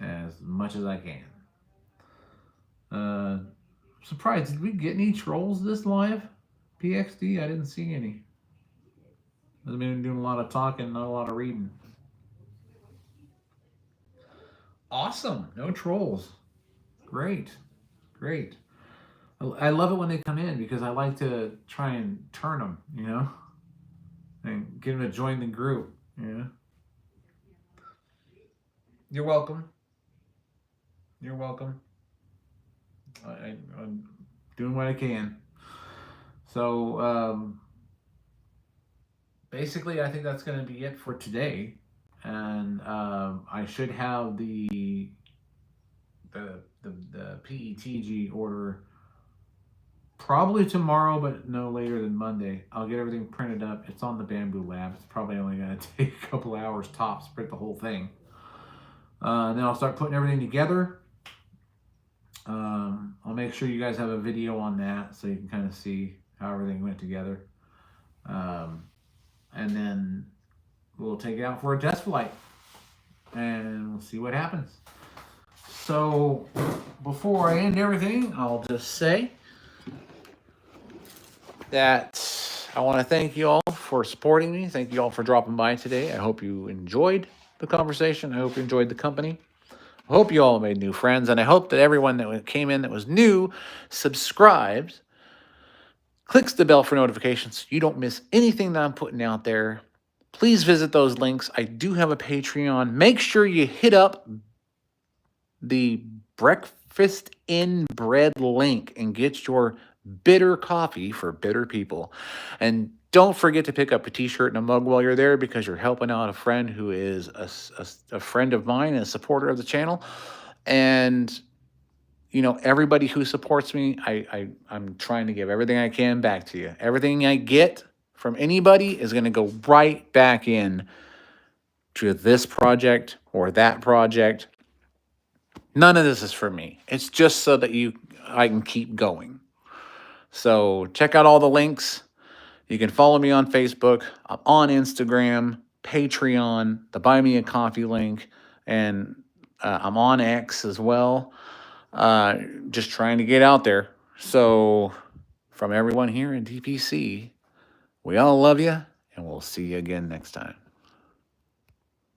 as much as I can. Surprised, did we get any trolls this live? PXD, I didn't see any. I've been doing a lot of talking, not a lot of reading. Awesome, no trolls. Great. I love it when they come in because I like to try and turn them, and get them to join the group, You're welcome. I'm doing what I can. So basically, I think that's going to be it for today, and I should have the PETG order probably tomorrow, but no later than Monday. I'll get everything printed up. It's on the Bamboo Lab. It's probably only going to take a couple hours tops to print the whole thing. Then I'll start putting everything together. I'll make sure you guys have a video on that so you can kind of see how everything went together. And then we'll take it out for a test flight and we'll see what happens. So before I end everything, I'll just say that I want to thank you all for supporting me. Thank you all for dropping by today. I hope you enjoyed the conversation. I hope you enjoyed the company. I hope you all made new friends, and I hope that everyone that came in that was new subscribes, clicks the bell for notifications so you don't miss anything that I'm putting out there. Please visit those links. I do have a Patreon. Make sure you hit up the Breakfast in Bread link and get your bitter coffee for bitter people. And don't forget to pick up a t-shirt and a mug while you're there, because you're helping out a friend who is a friend of mine and a supporter of the channel. And everybody who supports me, I'm trying to give everything I can back to you. Everything I get from anybody is going to go right back in to this project or that project. None of this is for me. It's just so that I can keep going. So check out all the links. You can follow me on Facebook. I'm on Instagram, Patreon, the Buy Me a Coffee link, and I'm on X as well. Just trying to get out there. So from everyone here in DPC, we all love you, and we'll see you again next time.